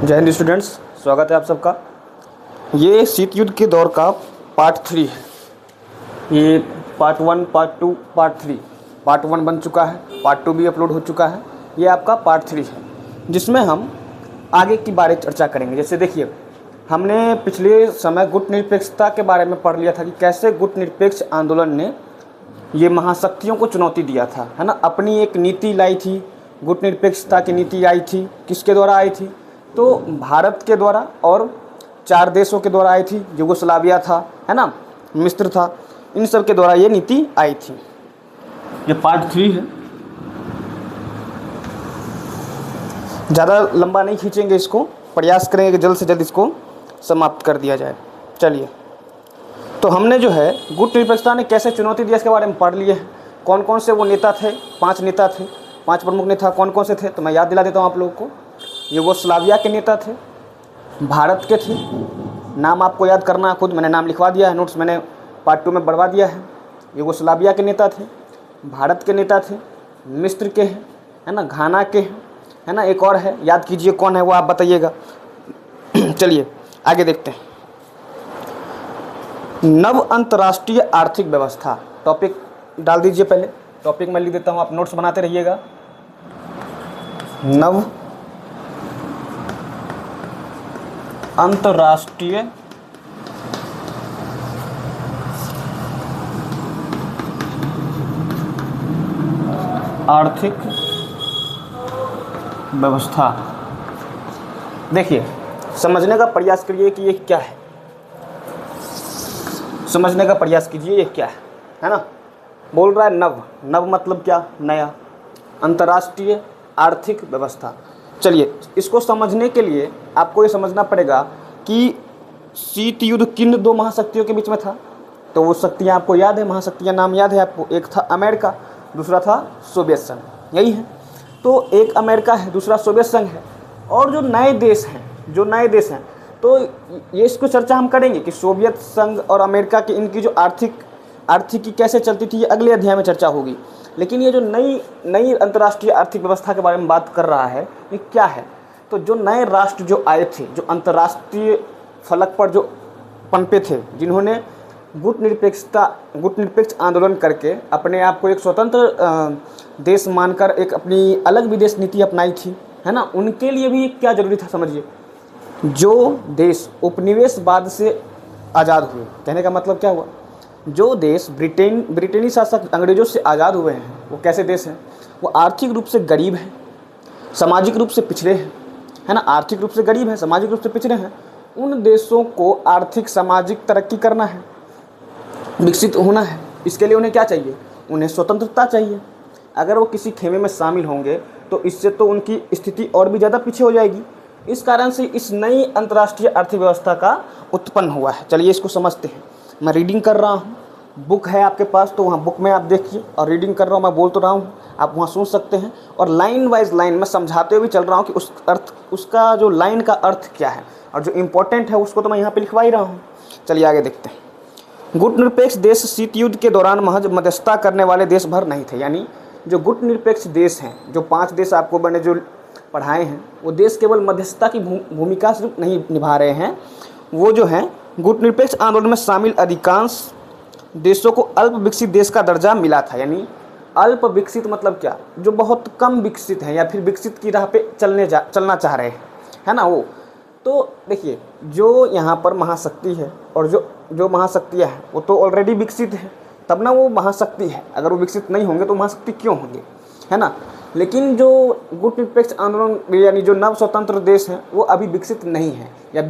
जय हिंद स्टूडेंट्स, स्वागत है आप सबका। ये शीत युद्ध के दौर का पार्ट 3 है। ये पार्ट 1, पार्ट 2, पार्ट 3। पार्ट 1 बन चुका है, पार्ट 2 भी अपलोड हो चुका है। ये आपका पार्ट 3 है, जिसमें हम आगे की बारे चर्चा करेंगे। जैसे देखिए, हमने पिछले समय गुट निरपेक्षता के बारे में पढ़ लिया था कि कैसे गुट निरपेक्ष आंदोलन ने ये महाशक्तियों को चुनौती दिया था, है ना। अपनी एक नीति लाई थी, गुट निरपेक्षता की नीति आई थी। किसके द्वारा आई थी? तो भारत के द्वारा और 4 देशों के द्वारा आई थी। यूगोस्लाविया था, है ना, मिस्र था, इन सब के द्वारा ये नीति आई थी। ये पार्ट 3 है। ज़्यादा लंबा नहीं खींचेंगे इसको, प्रयास करेंगे कि जल्द से जल्द इसको समाप्त कर दिया जाए। चलिए, तो हमने जो है गुट निरपेक्षता ने कैसे चुनौती दिया इसके बारे में पढ़ लिए हैं। कौन कौन से वो नेता थे? 5 नेता थे, 5 प्रमुख नेता कौन कौन से थे तो मैं याद दिला देता हूँ आप लोगों को। यूगोस्लाविया के नेता थे, भारत के थे, नाम आपको याद करना खुद, मैंने नाम लिखवा दिया है, नोट्स मैंने पार्ट 2 में बढ़वा दिया है। यूगोस्लाविया के नेता थे, भारत के नेता थे, मिस्र के हैं, है ना, घाना के हैं, है ना, एक और है, याद कीजिए कौन है वो, आप बताइएगा। चलिए आगे देखते हैं। नव अंतर्राष्ट्रीय आर्थिक व्यवस्था, टॉपिक डाल दीजिए। पहले टॉपिक मैं लिख देता हूँ, आप नोट्स बनाते रहिएगा। नव अंतर्राष्ट्रीय आर्थिक व्यवस्था। देखिए, समझने का प्रयास करिए कि ये क्या है। समझने का प्रयास कीजिए ये क्या है ना। बोल रहा है नव, नव मतलब क्या? नया। अंतर्राष्ट्रीय आर्थिक व्यवस्था। चलिए, इसको समझने के लिए आपको ये समझना पड़ेगा कि शीत युद्ध किन 2 महाशक्तियों के बीच में था। तो वो शक्तियाँ आपको याद है, महाशक्तियाँ नाम याद है आपको। एक था अमेरिका, दूसरा था सोवियत संघ, यही है। तो एक अमेरिका है, दूसरा सोवियत संघ है। और जो नए देश हैं, तो ये इसको चर्चा हम करेंगे कि सोवियत संघ और अमेरिका की इनकी जो आर्थिकी कैसे चलती थी, ये अगले अध्याय में चर्चा होगी। लेकिन ये जो नई अंतर्राष्ट्रीय आर्थिक व्यवस्था के बारे में बात कर रहा है, ये क्या है? तो जो नए राष्ट्र जो आए थे, जो अंतर्राष्ट्रीय फलक पर जो पनपे थे, जिन्होंने गुट निरपेक्ष आंदोलन करके अपने आप को एक स्वतंत्र देश मानकर एक अपनी अलग विदेश नीति अपनाई थी, है ना, उनके लिए भी क्या जरूरी था? समझिए, जो देश उपनिवेशवाद से आज़ाद हुए, कहने का मतलब क्या हुआ? जो देश ब्रिटेनी शासक अंग्रेजों से आज़ाद हुए हैं, वो कैसे देश हैं? वो आर्थिक रूप से गरीब हैं, सामाजिक रूप से पिछड़े हैं, है ना। आर्थिक रूप से गरीब हैं, सामाजिक रूप से पिछड़े हैं। उन देशों को आर्थिक सामाजिक तरक्की करना है, विकसित होना है। इसके लिए उन्हें क्या चाहिए? उन्हें स्वतंत्रता चाहिए। अगर वो किसी खेमे में शामिल होंगे तो इससे तो उनकी स्थिति और भी ज़्यादा पीछे हो जाएगी। इस कारण से इस नई अंतर्राष्ट्रीय अर्थव्यवस्था का उत्पन्न हुआ है। चलिए इसको समझते हैं। मैं रीडिंग कर रहा हूँ, बुक है आपके पास तो वहाँ बुक में आप देखिए, और रीडिंग कर रहा हूँ, मैं बोल तो रहा हूँ, आप वहाँ सुन सकते हैं। और लाइन वाइज लाइन मैं समझाते हुए चल रहा हूँ कि उसका जो लाइन का अर्थ क्या है, और जो इम्पोर्टेंट है उसको तो मैं यहाँ पे लिखवा ही रहा हूँ। चलिए आगे देखते हैं। गुट निरपेक्ष देश शीत युद्ध के दौरान महज मध्यस्थता करने वाले देश भर नहीं थे। यानी जो गुट निरपेक्ष देश हैं, जो 5 देश आपको मैंने जो पढ़ाए हैं, वो देश केवल मध्यस्थता की भूमिका से नहीं निभा रहे हैं। वो जो हैं गुट निरपेक्ष आंदोलन में शामिल अधिकांश देशों को अल्प विकसित देश का दर्जा मिला था। यानी अल्प विकसित मतलब क्या? जो बहुत कम विकसित है या फिर विकसित की राह पे चलना चाह रहे हैं, है ना वो। तो देखिए, जो यहाँ पर महाशक्ति है और जो महाशक्तियाँ हैं वो तो ऑलरेडी विकसित है, तब ना वो महाशक्ति है। अगर वो विकसित नहीं होंगे तो महाशक्ति क्यों होंगे, है ना। लेकिन जो गुट निरपेक्ष आंदोलन यानी जो नव स्वतंत्र देश हैं, वो अभी विकसित नहीं है या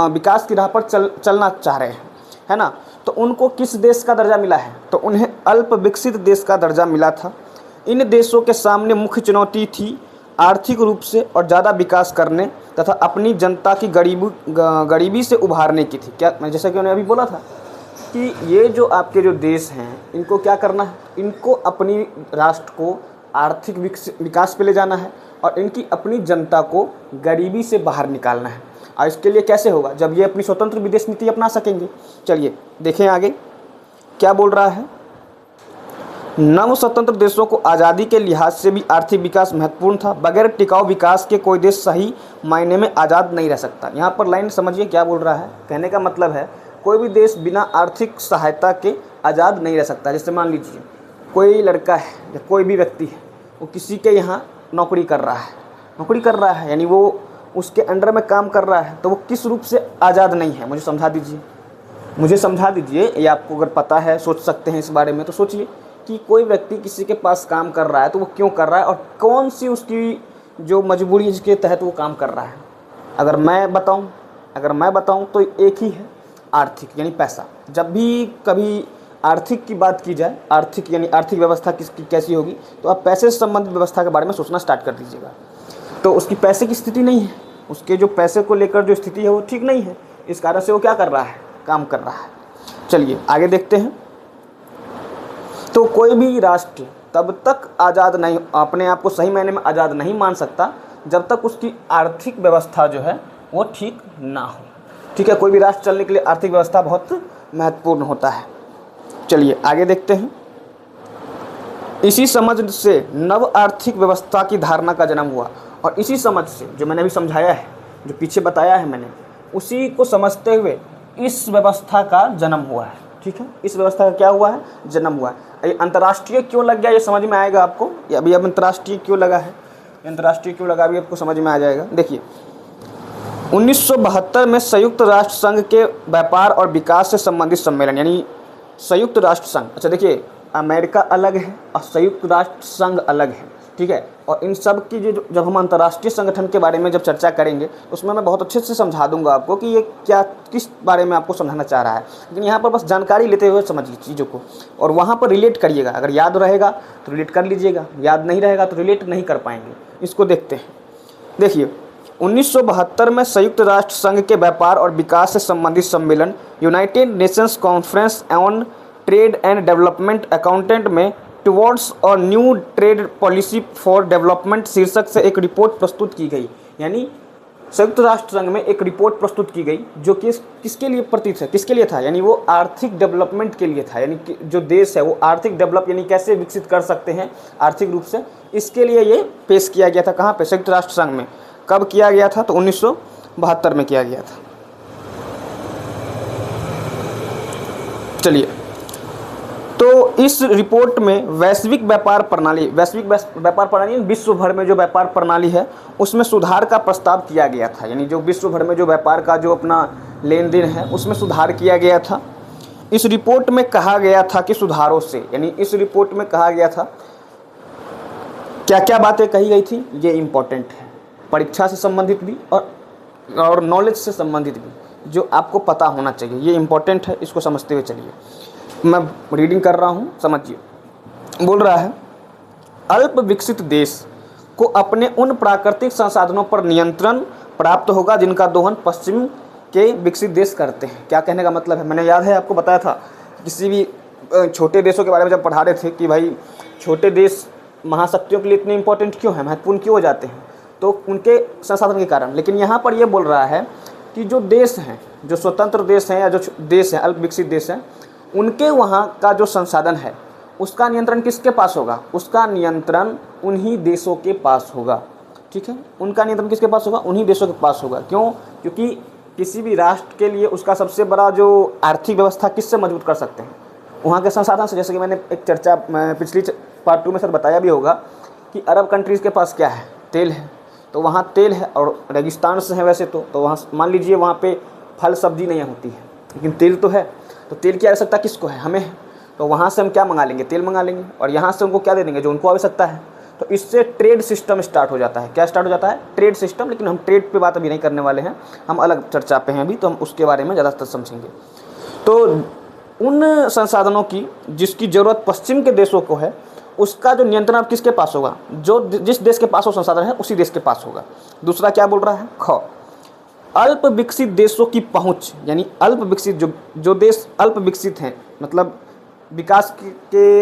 विकास की राह पर चलना चाह रहे हैं, है ना। तो उनको किस देश का दर्जा मिला है? तो उन्हें अल्प विकसित देश का दर्जा मिला था। इन देशों के सामने मुख्य चुनौती थी आर्थिक रूप से और ज़्यादा विकास करने तथा अपनी जनता की गरीबी से उभारने की थी। क्या, मैं जैसा कि उन्होंने अभी बोला था कि ये जो आपके जो देश हैं, इनको क्या करना है? इनको अपनी राष्ट्र को आर्थिक विकास पे ले जाना है और इनकी अपनी जनता को गरीबी से बाहर निकालना है। और इसके लिए कैसे होगा? जब ये अपनी स्वतंत्र विदेश नीति अपना सकेंगे। चलिए देखें आगे क्या बोल रहा है। नव स्वतंत्र देशों को आज़ादी के लिहाज से भी आर्थिक विकास महत्वपूर्ण था। बगैर टिकाऊ विकास के कोई देश सही मायने में आज़ाद नहीं रह सकता। यहाँ पर लाइन समझिए क्या बोल रहा है। कहने का मतलब है कोई भी देश बिना आर्थिक सहायता के आज़ाद नहीं रह सकता। जैसे मान लीजिए कोई लड़का है या कोई भी व्यक्ति है, वो किसी के यहाँ नौकरी कर रहा है यानी वो उसके अंडर में काम कर रहा है, तो वो किस रूप से आज़ाद नहीं है? मुझे समझा दीजिए। ये आपको अगर पता है, सोच सकते हैं इस बारे में, तो सोचिए कि कोई व्यक्ति किसी के पास काम कर रहा है तो वो क्यों कर रहा है और कौन सी उसकी जो मजबूरी है जिसके तहत वो काम कर रहा है। अगर मैं बताऊं तो एक ही है, आर्थिक यानी पैसा। जब भी कभी आर्थिक की बात की जाए, आर्थिक यानी आर्थिक व्यवस्था किसकी कैसी होगी, तो आप पैसे से संबंधित व्यवस्था के बारे में सोचना स्टार्ट कर दीजिएगा। तो उसकी पैसे की स्थिति नहीं है, उसके जो पैसे को लेकर जो स्थिति है वो ठीक नहीं है, इस कारण से वो क्या कर रहा है? काम कर रहा है। चलिए आगे देखते हैं। तो कोई भी राष्ट्र तब तक आज़ाद नहीं, अपने आप को सही मायने में आज़ाद नहीं मान सकता जब तक उसकी आर्थिक व्यवस्था जो है वो ठीक ना हो। ठीक है, कोई भी राष्ट्र चलने के लिए आर्थिक व्यवस्था बहुत महत्वपूर्ण होता है। चलिए आगे देखते हैं। इसी समझ से नव आर्थिक व्यवस्था की धारणा का जन्म हुआ, और इसी समझ से, जो मैंने अभी समझाया है, जो पीछे बताया है मैंने, उसी को समझते हुए इस व्यवस्था का जन्म हुआ है। ठीक है, इस व्यवस्था का क्या हुआ है? जन्म हुआ है। ये अंतर्राष्ट्रीय क्यों लग गया ये समझ में आएगा आपको। अभी अब अंतर्राष्ट्रीय क्यों लगा है, अंतर्राष्ट्रीय क्यों लगा, अभी आपको समझ में आ जाएगा। देखिए 1972 में संयुक्त राष्ट्र संघ के व्यापार और विकास से संबंधित सम्मेलन, यानी संयुक्त राष्ट्र संघ, अच्छा देखिए अमेरिका अलग है और संयुक्त राष्ट्र संघ अलग है। ठीक है, और इन सब की जो जब हम अंतर्राष्ट्रीय संगठन के बारे में जब चर्चा करेंगे उसमें मैं बहुत अच्छे से समझा दूंगा आपको कि ये क्या किस बारे में आपको समझाना चाह रहा है। लेकिन यहाँ पर बस जानकारी लेते हुए समझिए चीज़ों को, और वहाँ पर रिलेट करिएगा। अगर याद रहेगा तो रिलेट कर लीजिएगा, याद नहीं रहेगा तो रिलेट नहीं कर पाएंगे। इसको देखते हैं। देखिए 1972 में संयुक्त राष्ट्र संघ के व्यापार और विकास से संबंधित सम्मेलन United Nations conference on trade and development accountant में टुवर्ड्स और new trade policy for development शीर्षक से एक रिपोर्ट प्रस्तुत की गई। यानी संयुक्त राष्ट्र संघ में एक रिपोर्ट प्रस्तुत की गई जो कि किसके लिए प्रतीत है, किसके लिए था? यानी वो आर्थिक डेवलपमेंट के लिए था। यानी कि जो देश है वो आर्थिक डेवलप यानी कैसे विकसित कर सकते हैं आर्थिक रूप से, इसके लिए ये पेश किया गया था। कहाँ पे? संयुक्त राष्ट्र संघ में। कब किया गया था? तो 1972 में किया गया था। चलिए, तो इस रिपोर्ट में वैश्विक व्यापार प्रणाली विश्व भर में जो व्यापार प्रणाली है उसमें सुधार का प्रस्ताव किया गया था। यानी जो विश्व भर में जो व्यापार का जो अपना लेन देन है उसमें सुधार किया गया था। इस रिपोर्ट में कहा गया था कि सुधारों से, यानी इस रिपोर्ट में कहा गया था क्या क्या बातें कही गई थी, ये इम्पोर्टेंट है, परीक्षा से संबंधित भी और नॉलेज से संबंधित भी, जो आपको पता होना चाहिए, ये इम्पोर्टेंट है। इसको समझते हुए चलिए, मैं रीडिंग कर रहा हूँ, समझिए। बोल रहा है अल्प विकसित देश को अपने उन प्राकृतिक संसाधनों पर नियंत्रण प्राप्त होगा जिनका दोहन पश्चिम के विकसित देश करते हैं। क्या कहने का मतलब है? मैंने याद है आपको बताया था किसी भी छोटे देशों के बारे में जब पढ़ा रहे थे कि भाई छोटे देश महाशक्तियों के लिए इतने इंपॉर्टेंट क्यों हैं, महत्वपूर्ण क्यों हो जाते हैं, तो उनके संसाधन के कारण। लेकिन यहाँ पर ये बोल रहा है कि जो देश हैं, जो स्वतंत्र देश हैं या जो देश हैं अल्प विकसित देश हैं, उनके वहाँ का जो संसाधन है उसका नियंत्रण किसके पास होगा? उसका नियंत्रण उन्हीं देशों के पास होगा। ठीक है, उनका नियंत्रण किसके पास होगा? उन्हीं देशों के पास होगा। क्यों? क्योंकि किसी भी राष्ट्र के लिए उसका सबसे बड़ा जो आर्थिक व्यवस्था किससे मजबूत कर सकते हैं? वहाँ के संसाधन से। जैसे कि मैंने एक चर्चा पिछली पार्ट 2 में सर बताया भी होगा कि अरब कंट्रीज़ के पास क्या है? तेल है। तो वहाँ तेल है और रेगिस्तान से है वैसे तो वहाँ मान लीजिए वहाँ पे फल सब्जी नहीं होती है, लेकिन तेल तो है। तो तेल की आवश्यकता किसको है? हमें है। तो वहाँ से हम क्या मंगा लेंगे? तेल मंगा लेंगे, और यहाँ से उनको क्या दे देंगे? जो उनको आवश्यकता है। तो इससे ट्रेड सिस्टम स्टार्ट हो जाता है। क्या स्टार्ट हो जाता है? Trade system. लेकिन हम ट्रेड पे बात अभी नहीं करने वाले हैं, हम अलग चर्चा पे हैं अभी, तो हम उसके बारे में ज़्यादातर समझेंगे। तो उन संसाधनों की जिसकी ज़रूरत पश्चिम के देशों को है, उसका जो नियंत्रण अब किसके पास होगा? जो जिस देश के पास वो संसाधन है उसी देश के पास होगा। दूसरा क्या बोल रहा है? ख, अल्प विकसित देशों की पहुंच, यानी अल्प विकसित जो देश अल्प विकसित हैं, मतलब विकास के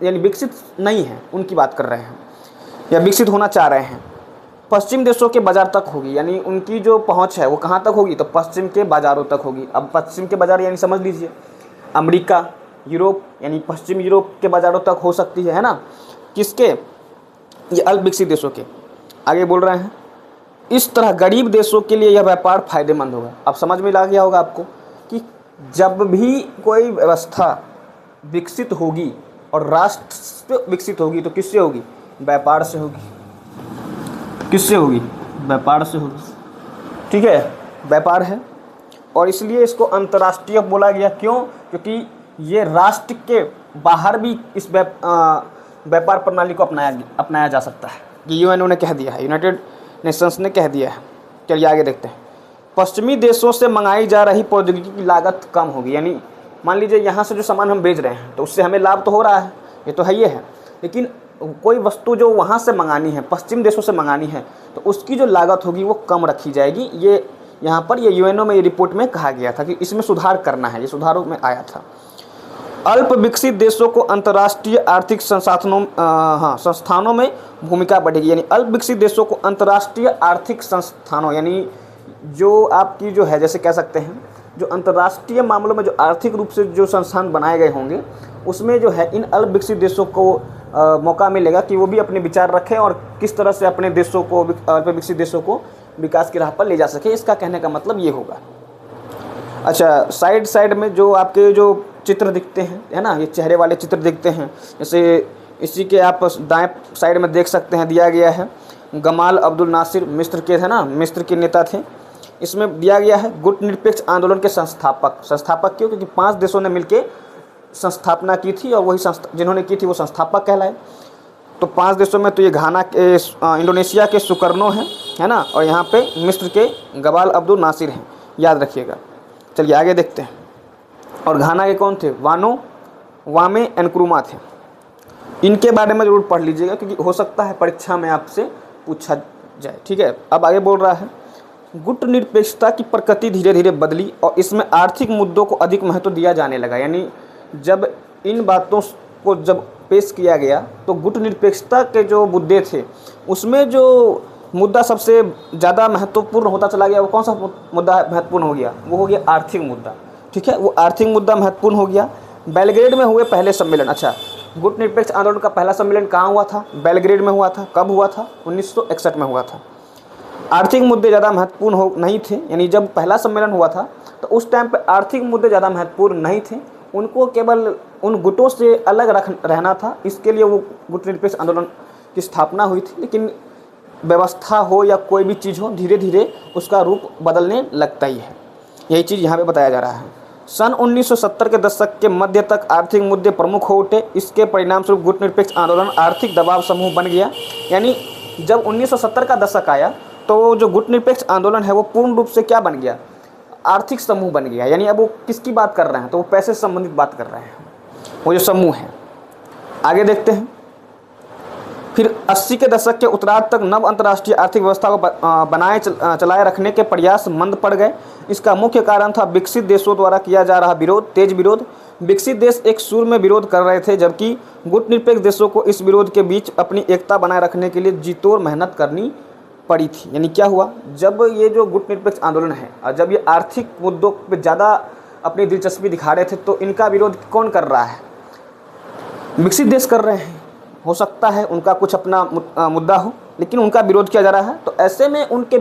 यानी विकसित नहीं है, उनकी बात कर रहे हैं, या विकसित होना चाह रहे हैं, पश्चिम देशों के बाजार तक होगी। यानी उनकी जो पहुंच है वो कहाँ तक होगी? तो पश्चिम के बाज़ारों तक होगी। अब पश्चिम के बाज़ार यानी समझ लीजिए अमेरिका यूरोप यानी पश्चिम यूरोप के बाज़ारों तक हो सकती है ना। किसके? ये अल्प विकसित देशों के। आगे बोल रहे हैं, इस तरह गरीब देशों के लिए यह व्यापार फायदेमंद होगा। अब समझ में आ गया होगा आपको कि जब भी कोई व्यवस्था विकसित होगी और राष्ट्र विकसित होगी तो किससे होगी? व्यापार से होगी। किससे होगी? व्यापार से होगी। ठीक है, व्यापार है और इसलिए इसको अंतर्राष्ट्रीय बोला गया। क्यों? क्योंकि ये राष्ट्र के बाहर भी इस व्यापार प्रणाली को अपनाया जा सकता है। ये यूएनओ ने कह दिया है, यूनाइटेड नेशंस ने कह दिया है। चलिए आगे देखते हैं। पश्चिमी देशों से मंगाई जा रही प्रौद्योगिकी की लागत कम होगी। यानी मान लीजिए यहाँ से जो सामान हम बेच रहे हैं तो उससे हमें लाभ तो हो रहा है, ये तो है ही है, लेकिन कोई वस्तु जो वहाँ से मंगानी है, पश्चिम देशों से मंगानी है, तो उसकी जो लागत होगी वो कम रखी जाएगी। ये यहाँ पर ये यूएनओ में ये रिपोर्ट में कहा गया था कि इसमें सुधार करना है, ये सुधारों में आया था। अल्प विकसित देशों को अंतर्राष्ट्रीय आर्थिक संस्थानों में भूमिका बढ़ेगी। यानी अल्प विकसित देशों को अंतर्राष्ट्रीय आर्थिक संस्थानों, यानी जो आपकी जो है, जैसे कह सकते हैं जो अंतर्राष्ट्रीय मामलों में जो आर्थिक रूप से जो संस्थान बनाए गए होंगे उसमें जो है इन अल्प विकसित देशों को मौका मिलेगा कि वो भी अपने विचार रखें और किस तरह से अपने देशों को, अल्प विकसित देशों को विकास की राह पर ले जा सके। इसका कहने का मतलब ये होगा। अच्छा, साइड में जो आपके जो चित्र दिखते हैं, है ना, ये चेहरे वाले चित्र दिखते हैं, जैसे इसी के आप दाएं साइड में देख सकते हैं, दिया गया है गमाल अब्दुल नासिर, मिस्र के थे ना, मिस्र के नेता थे। इसमें दिया गया है गुटनिरपेक्ष आंदोलन के संस्थापक क्यों? क्योंकि 5 देशों ने मिलकर संस्थापना की थी और वही जिन्होंने की थी वो संस्थापक कहलाए। तो 5 देशों में तो ये घाना के, इंडोनेशिया के सुकर्नो हैं, है ना, और यहाँ पे मिस्र के गमाल अब्दुल नासिर हैं, याद रखिएगा। चलिए आगे देखते हैं। और घाना के कौन थे? वामे एनक्रुमा थे। इनके बारे में ज़रूर पढ़ लीजिएगा क्योंकि हो सकता है परीक्षा में आपसे पूछा जाए। ठीक है, अब आगे बोल रहा है, गुटनिरपेक्षता की प्रकृति धीरे धीरे बदली और इसमें आर्थिक मुद्दों को अधिक महत्व दिया जाने लगा। यानी जब इन बातों को जब पेश किया गया तो गुटनिरपेक्षता के जो मुद्दे थे उसमें जो मुद्दा सबसे ज़्यादा महत्वपूर्ण होता चला गया, वो कौन सा मुद्दा महत्वपूर्ण हो गया? वो हो गया आर्थिक मुद्दा। ठीक है, वो आर्थिक मुद्दा महत्वपूर्ण हो गया। बेलग्रेड में हुए पहले सम्मेलन। अच्छा, गुटनिरपेक्ष आंदोलन का पहला सम्मेलन कहाँ हुआ था? बेलग्रेड में हुआ था। कब हुआ था? 1961 में हुआ था। आर्थिक मुद्दे ज़्यादा महत्वपूर्ण नहीं थे। यानी जब पहला सम्मेलन हुआ था तो उस टाइम पे आर्थिक मुद्दे ज़्यादा महत्वपूर्ण नहीं थे, उनको केवल उन गुटों से अलग रहना था। इसके लिए वो गुटनिरपेक्ष आंदोलन की स्थापना हुई थी। लेकिन व्यवस्था हो या कोई भी चीज़ हो, धीरे धीरे उसका रूप बदलने लगता ही है। यही चीज़ यहाँ पे बताया जा रहा है। सन 1970 के दशक के मध्य तक आर्थिक मुद्दे प्रमुख हो उठे। इसके परिणाम स्वरूप गुटनिरपेक्ष आंदोलन आर्थिक दबाव समूह बन गया। यानी जब 1970 का दशक आया तो जो गुटनिरपेक्ष आंदोलन है वो पूर्ण रूप से क्या बन गया? आर्थिक समूह बन गया। यानी अब वो किसकी बात कर रहे हैं? तो वो पैसे से संबंधित बात कर रहे हैं, वो जो समूह है। आगे देखते हैं। फिर 80 के दशक के उत्तरार्ध तक नव अंतर्राष्ट्रीय आर्थिक व्यवस्था को चलाए रखने के प्रयास मंद पड़ गए। इसका मुख्य कारण था विकसित देशों द्वारा किया जा रहा तेज विरोध। विकसित देश एक सुर में विरोध कर रहे थे, जबकि गुटनिरपेक्ष देशों को इस विरोध के बीच अपनी एकता बनाए रखने के लिए जीतोड़ मेहनत करनी पड़ी थी। यानी क्या हुआ, जब ये जो गुटनिरपेक्ष आंदोलन है और जब ये आर्थिक मुद्दों पर ज़्यादा अपनी दिलचस्पी दिखा रहे थे तो इनका विरोध कौन कर रहा है? विकसित देश कर रहे हैं। हो सकता है उनका कुछ अपना मुद्दा हो, लेकिन उनका विरोध किया जा रहा है। तो ऐसे में उनके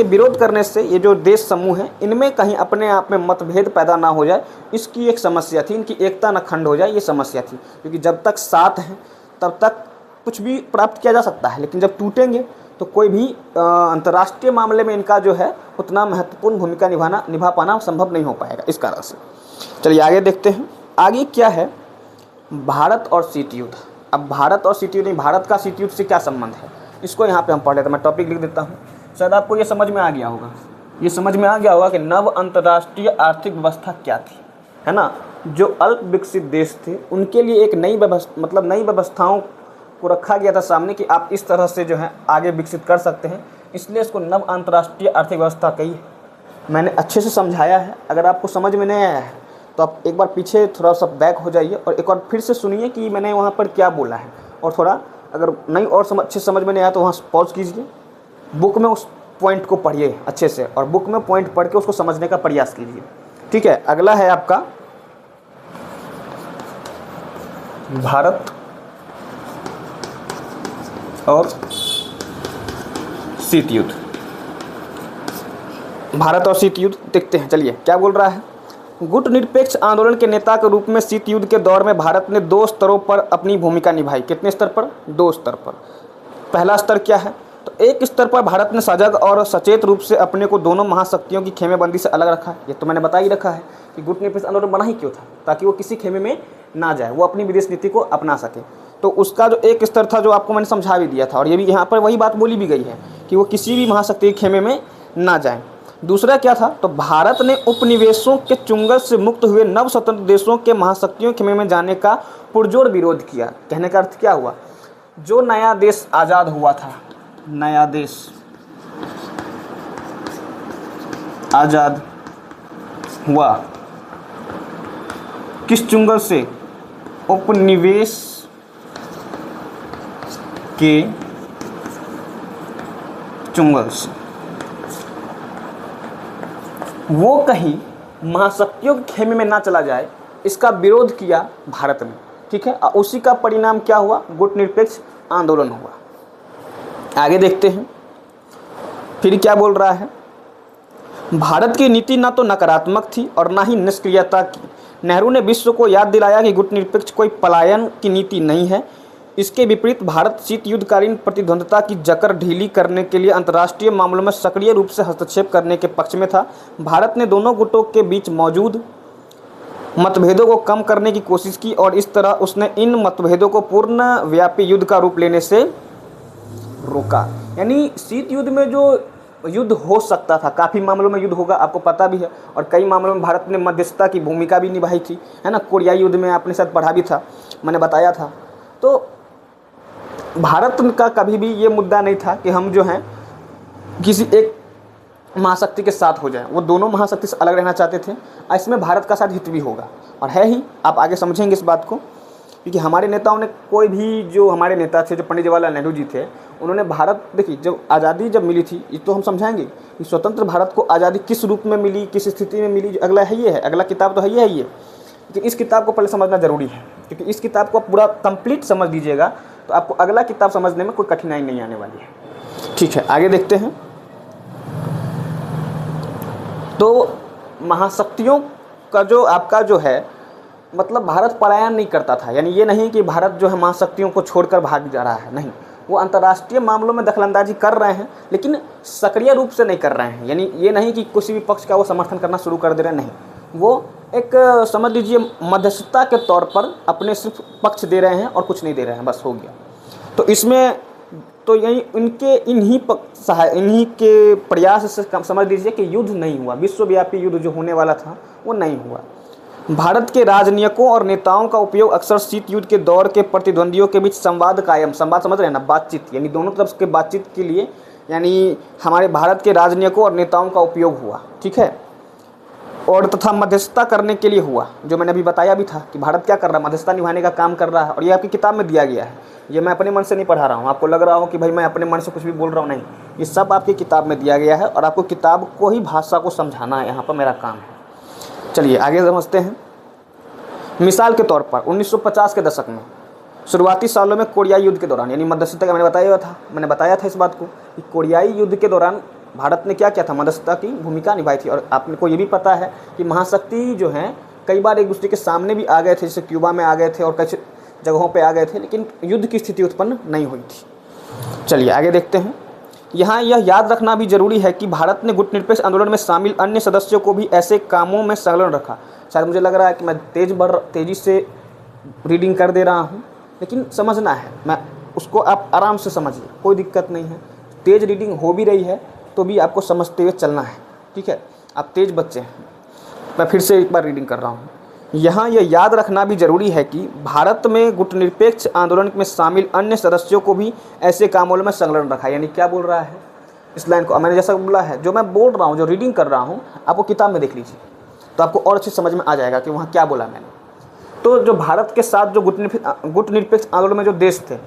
विरोध करने से ये जो देश समूह हैं इनमें कहीं अपने आप में मतभेद पैदा ना हो जाए, इसकी एक समस्या थी। इनकी एकता न खंड हो जाए, ये समस्या थी। क्योंकि जब तक साथ हैं तब तक कुछ भी प्राप्त किया जा सकता है, लेकिन जब टूटेंगे तो कोई भी अंतर्राष्ट्रीय मामले में इनका जो है उतना महत्वपूर्ण भूमिका निभा पाना संभव नहीं हो पाएगा इस कारण से। चलिए आगे देखते हैं। आगे क्या है? भारत और शीत युद्ध। अब भारत और शीत युद्ध नहीं, भारत का शीत युद्ध से क्या संबंध है, इसको यहाँ पे हम पढ़ लेते हैं। मैं टॉपिक लिख देता हूँ, शायद आपको ये समझ में आ गया होगा। ये समझ में आ गया होगा कि नव अंतर्राष्ट्रीय आर्थिक व्यवस्था क्या थी, है ना। जो अल्प विकसित देश थे उनके लिए एक नई व्यवस्थाओं को रखा गया था सामने कि आप इस तरह से जो है आगे विकसित कर सकते हैं। इसलिए इसको नव अंतर्राष्ट्रीय आर्थिक व्यवस्था कही। मैंने अच्छे से समझाया है। अगर आपको समझ में नहीं आया है तो आप एक बार पीछे थोड़ा सा बैक हो जाइए और एक बार फिर से सुनिए कि मैंने वहाँ पर क्या बोला है। और थोड़ा अगर नहीं और अच्छे समझ में नहीं आया तो वहाँ पॉज कीजिए, बुक में उस पॉइंट को पढ़िए अच्छे से और बुक में पॉइंट पढ़ के उसको समझने का प्रयास कीजिए। ठीक है, अगला है आपका भारत और शीत युद्ध, भारत और शीत युद्ध देखते हैं। चलिए क्या बोल रहा है, गुटनिरपेक्ष आंदोलन के नेता के रूप में शीत युद्ध के दौर में भारत ने 2 स्तरों पर अपनी भूमिका निभाई। कितने स्तर पर? 2 स्तर पर। पहला स्तर क्या है, तो एक स्तर पर भारत ने सजग और सचेत रूप से अपने को दोनों महाशक्तियों की खेमेबंदी से अलग रखा। ये तो मैंने बता ही रखा है कि गुटनिरपेक्ष आंदोलन बना ही क्यों था, ताकि वो किसी खेमे में ना जाए, वो अपनी विदेश नीति को अपना सके। तो उसका जो एक स्तर था, जो आपको मैंने समझा भी दिया था, और ये भी यहाँ पर वही बात बोली भी गई है कि वो किसी भी महाशक्ति के खेमे में ना जाए। दूसरा क्या था, तो भारत ने उपनिवेशों के चुंगल से मुक्त हुए नव स्वतंत्र देशों के महाशक्तियों खेमे में जाने का पुरजोर विरोध किया। कहने का अर्थ क्या हुआ, जो नया देश आज़ाद हुआ था, नया देश आज़ाद हुआ, किस चुंगल से? उपनिवेश के चुंगल से। वो कहीं महाशक्तियों के खेमे में ना चला जाए, इसका विरोध किया भारत ने, ठीक है। और उसी का परिणाम क्या हुआ, गुटनिरपेक्ष आंदोलन हुआ। आगे देखते हैं फिर क्या बोल रहा है, भारत की नीति ना तो नकारात्मक थी और ना ही निष्क्रियता की। नेहरू ने विश्व को याद दिलाया कि गुटनिरपेक्ष कोई पलायन की नीति नहीं है। इसके विपरीत भारत शीत युद्धकालीन प्रतिद्वंद्विता की जकड़ ढीली करने के लिए अंतर्राष्ट्रीय मामलों में सक्रिय रूप से हस्तक्षेप करने के पक्ष में था। भारत ने दोनों गुटों के बीच मौजूद मतभेदों को कम करने की कोशिश की और इस तरह उसने इन मतभेदों को पूर्ण व्यापी युद्ध का रूप लेने से रोका। यानी शीत युद्ध में जो युद्ध हो सकता था, काफ़ी मामलों में युद्ध होगा, आपको पता भी है, और कई मामलों में भारत ने मध्यस्थता की भूमिका भी निभाई थी, है ना। कोरियाई युद्ध में आपने साथ पढ़ा भी था, मैंने बताया था। तो भारत का कभी भी ये मुद्दा नहीं था कि हम जो हैं किसी एक महाशक्ति के साथ हो जाएं, वो दोनों महाशक्ति से अलग रहना चाहते थे। इसमें भारत का साथ हित भी होगा, और है ही, आप आगे समझेंगे इस बात को, क्योंकि हमारे नेताओं ने, कोई भी जो हमारे नेता थे, जो पंडित जवाहरलाल नेहरू जी थे, उन्होंने भारत, देखिए जब आज़ादी जब मिली थी, ये तो हम समझाएंगे कि स्वतंत्र भारत को आज़ादी किस रूप में मिली, किस स्थिति में मिली, अगला है ये है, अगला किताब तो है ये, लेकिन इस किताब को पहले समझना ज़रूरी है, क्योंकि इस किताब को आप पूरा कंप्लीट समझ लीजिएगा तो आपको अगला किताब समझने में कोई कठिनाई नहीं आने वाली है, ठीक है। आगे देखते हैं, तो महाशक्तियों का जो आपका जो है, मतलब भारत पलायन नहीं करता था, यानी ये नहीं कि भारत जो है महाशक्तियों को छोड़कर भाग जा रहा है, नहीं, वो अंतर्राष्ट्रीय मामलों में दखलंदाजी कर रहे हैं, लेकिन सक्रिय रूप से नहीं कर रहे हैं। यानी ये नहीं कि किसी भी पक्ष का वो समर्थन करना शुरू कर दे रहे हैं, नहीं, वो एक समझ लीजिए मध्यस्थता के तौर पर अपने सिर्फ पक्ष दे रहे हैं और कुछ नहीं दे रहे हैं, बस हो गया। तो इसमें तो यही इन्हीं के प्रयास से समझ लीजिए कि युद्ध नहीं हुआ, विश्वव्यापी युद्ध जो होने वाला था वो नहीं हुआ। भारत के राजनयिकों और नेताओं का उपयोग अक्सर शीत युद्ध के दौर के प्रतिद्वंदियों के बीच संवाद कायम, संवाद समझ रहे हैं ना, बातचीत, यानी दोनों तरफ के बातचीत के लिए, यानी हमारे भारत के राजनयिकों और नेताओं का उपयोग हुआ, ठीक है, और तथा मध्यस्थता करने के लिए हुआ। जो मैंने अभी बताया भी था कि भारत क्या कर रहा है, मध्यस्थता निभाने का काम कर रहा है, और ये आपकी किताब में दिया गया है। ये मैं अपने मन से नहीं पढ़ा रहा हूँ, आपको लग रहा हो कि भाई मैं अपने मन से कुछ भी बोल रहा हूँ, नहीं, ये सब आपकी किताब में दिया गया है, और आपको किताब को ही भाषा को समझाना है, यहाँ पर मेरा काम है। चलिए आगे समझते हैं। मिसाल के तौर पर 1950 के दशक में शुरुआती सालों में कोरियाई युद्ध के दौरान, यानी मध्यस्थता का मैंने बताया था इस बात को कि कोरियाई युद्ध के दौरान भारत ने क्या किया था, मध्यस्थता की भूमिका निभाई थी। और आपको ये भी पता है कि महाशक्ति जो हैं कई बार एक दूसरे के सामने भी आ गए थे, जैसे क्यूबा में आ गए थे और कई जगहों पे आ गए थे, लेकिन युद्ध की स्थिति उत्पन्न नहीं हुई थी। चलिए आगे देखते हैं। यहाँ यह याद रखना भी जरूरी है कि भारत ने गुटनिरपेक्ष आंदोलन में शामिल अन्य सदस्यों को भी ऐसे कामों में संलग्न रखा। शायद मुझे लग रहा है कि मैं तेज़ी से रीडिंग कर दे रहा हूँ, लेकिन समझना है, मैं उसको आप आराम से समझिए, कोई दिक्कत नहीं है। तेज़ रीडिंग हो भी रही है तो भी आपको समझते हुए चलना है, ठीक है। आप तेज़ बच्चे हैं, मैं फिर से एक बार रीडिंग कर रहा हूँ। यहाँ यह याद रखना भी जरूरी है कि भारत में गुटनिरपेक्ष आंदोलन में शामिल अन्य सदस्यों को भी ऐसे कामों में संलग्न रखा। यानी क्या बोल रहा है, इस लाइन को मैंने जैसा बोला है, जो मैं बोल रहा हूँ, जो रीडिंग कर रहा हूँ, आपको किताब में देख लीजिए तो आपको और अच्छी समझ में आ जाएगा कि वहाँ क्या बोला मैंने। तो जो भारत के साथ जो गुटनिरपेक्ष आंदोलन में जो देश थे,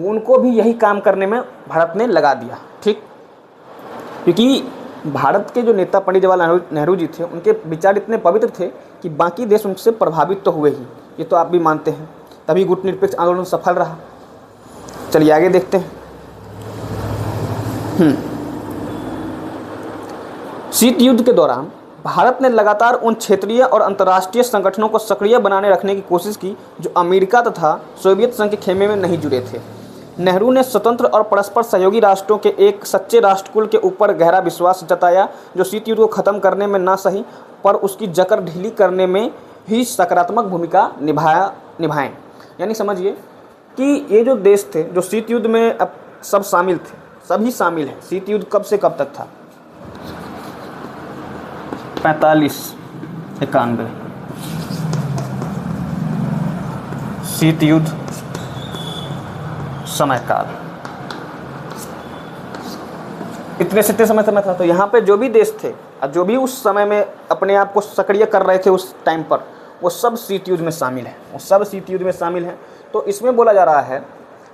उनको भी यही काम करने में भारत ने लगा दिया, ठीक। क्योंकि भारत के जो नेता पंडित जवाहरलाल नेहरू जी थे, उनके विचार इतने पवित्र थे कि बाकी देश उनसे प्रभावित तो हुए ही, ये तो आप भी मानते हैं। तभी गुटनिरपेक्ष आंदोलन सफल रहा। चलिए आगे देखते हैं। शीत युद्ध के दौरान भारत ने लगातार उन क्षेत्रीय और अंतर्राष्ट्रीय संगठनों को सक्रिय बनाने रखने की कोशिश की जो अमेरिका तथा सोवियत संघ के खेमे में नहीं जुड़े थे। नेहरू ने स्वतंत्र और परस्पर सहयोगी राष्ट्रों के एक सच्चे राष्ट्रकुल के ऊपर गहरा विश्वास जताया जो शीत युद्ध को खत्म करने में न सही पर उसकी जकड़ ढीली करने में ही सकारात्मक भूमिका निभाएं। यानी समझिए कि ये जो देश थे जो शीत युद्ध में अब सब शामिल थे, सभी शामिल हैं। शीत युद्ध कब से कब तक था? 45-91 शीत युद्ध समय काल, इतने समय था। तो यहाँ पे जो भी देश थे और जो भी उस समय में अपने आप को सक्रिय कर रहे थे उस टाइम पर, वो सब शीत युद्ध में शामिल हैं, वो सब शीत युद्ध में शामिल हैं। तो इसमें बोला जा रहा है,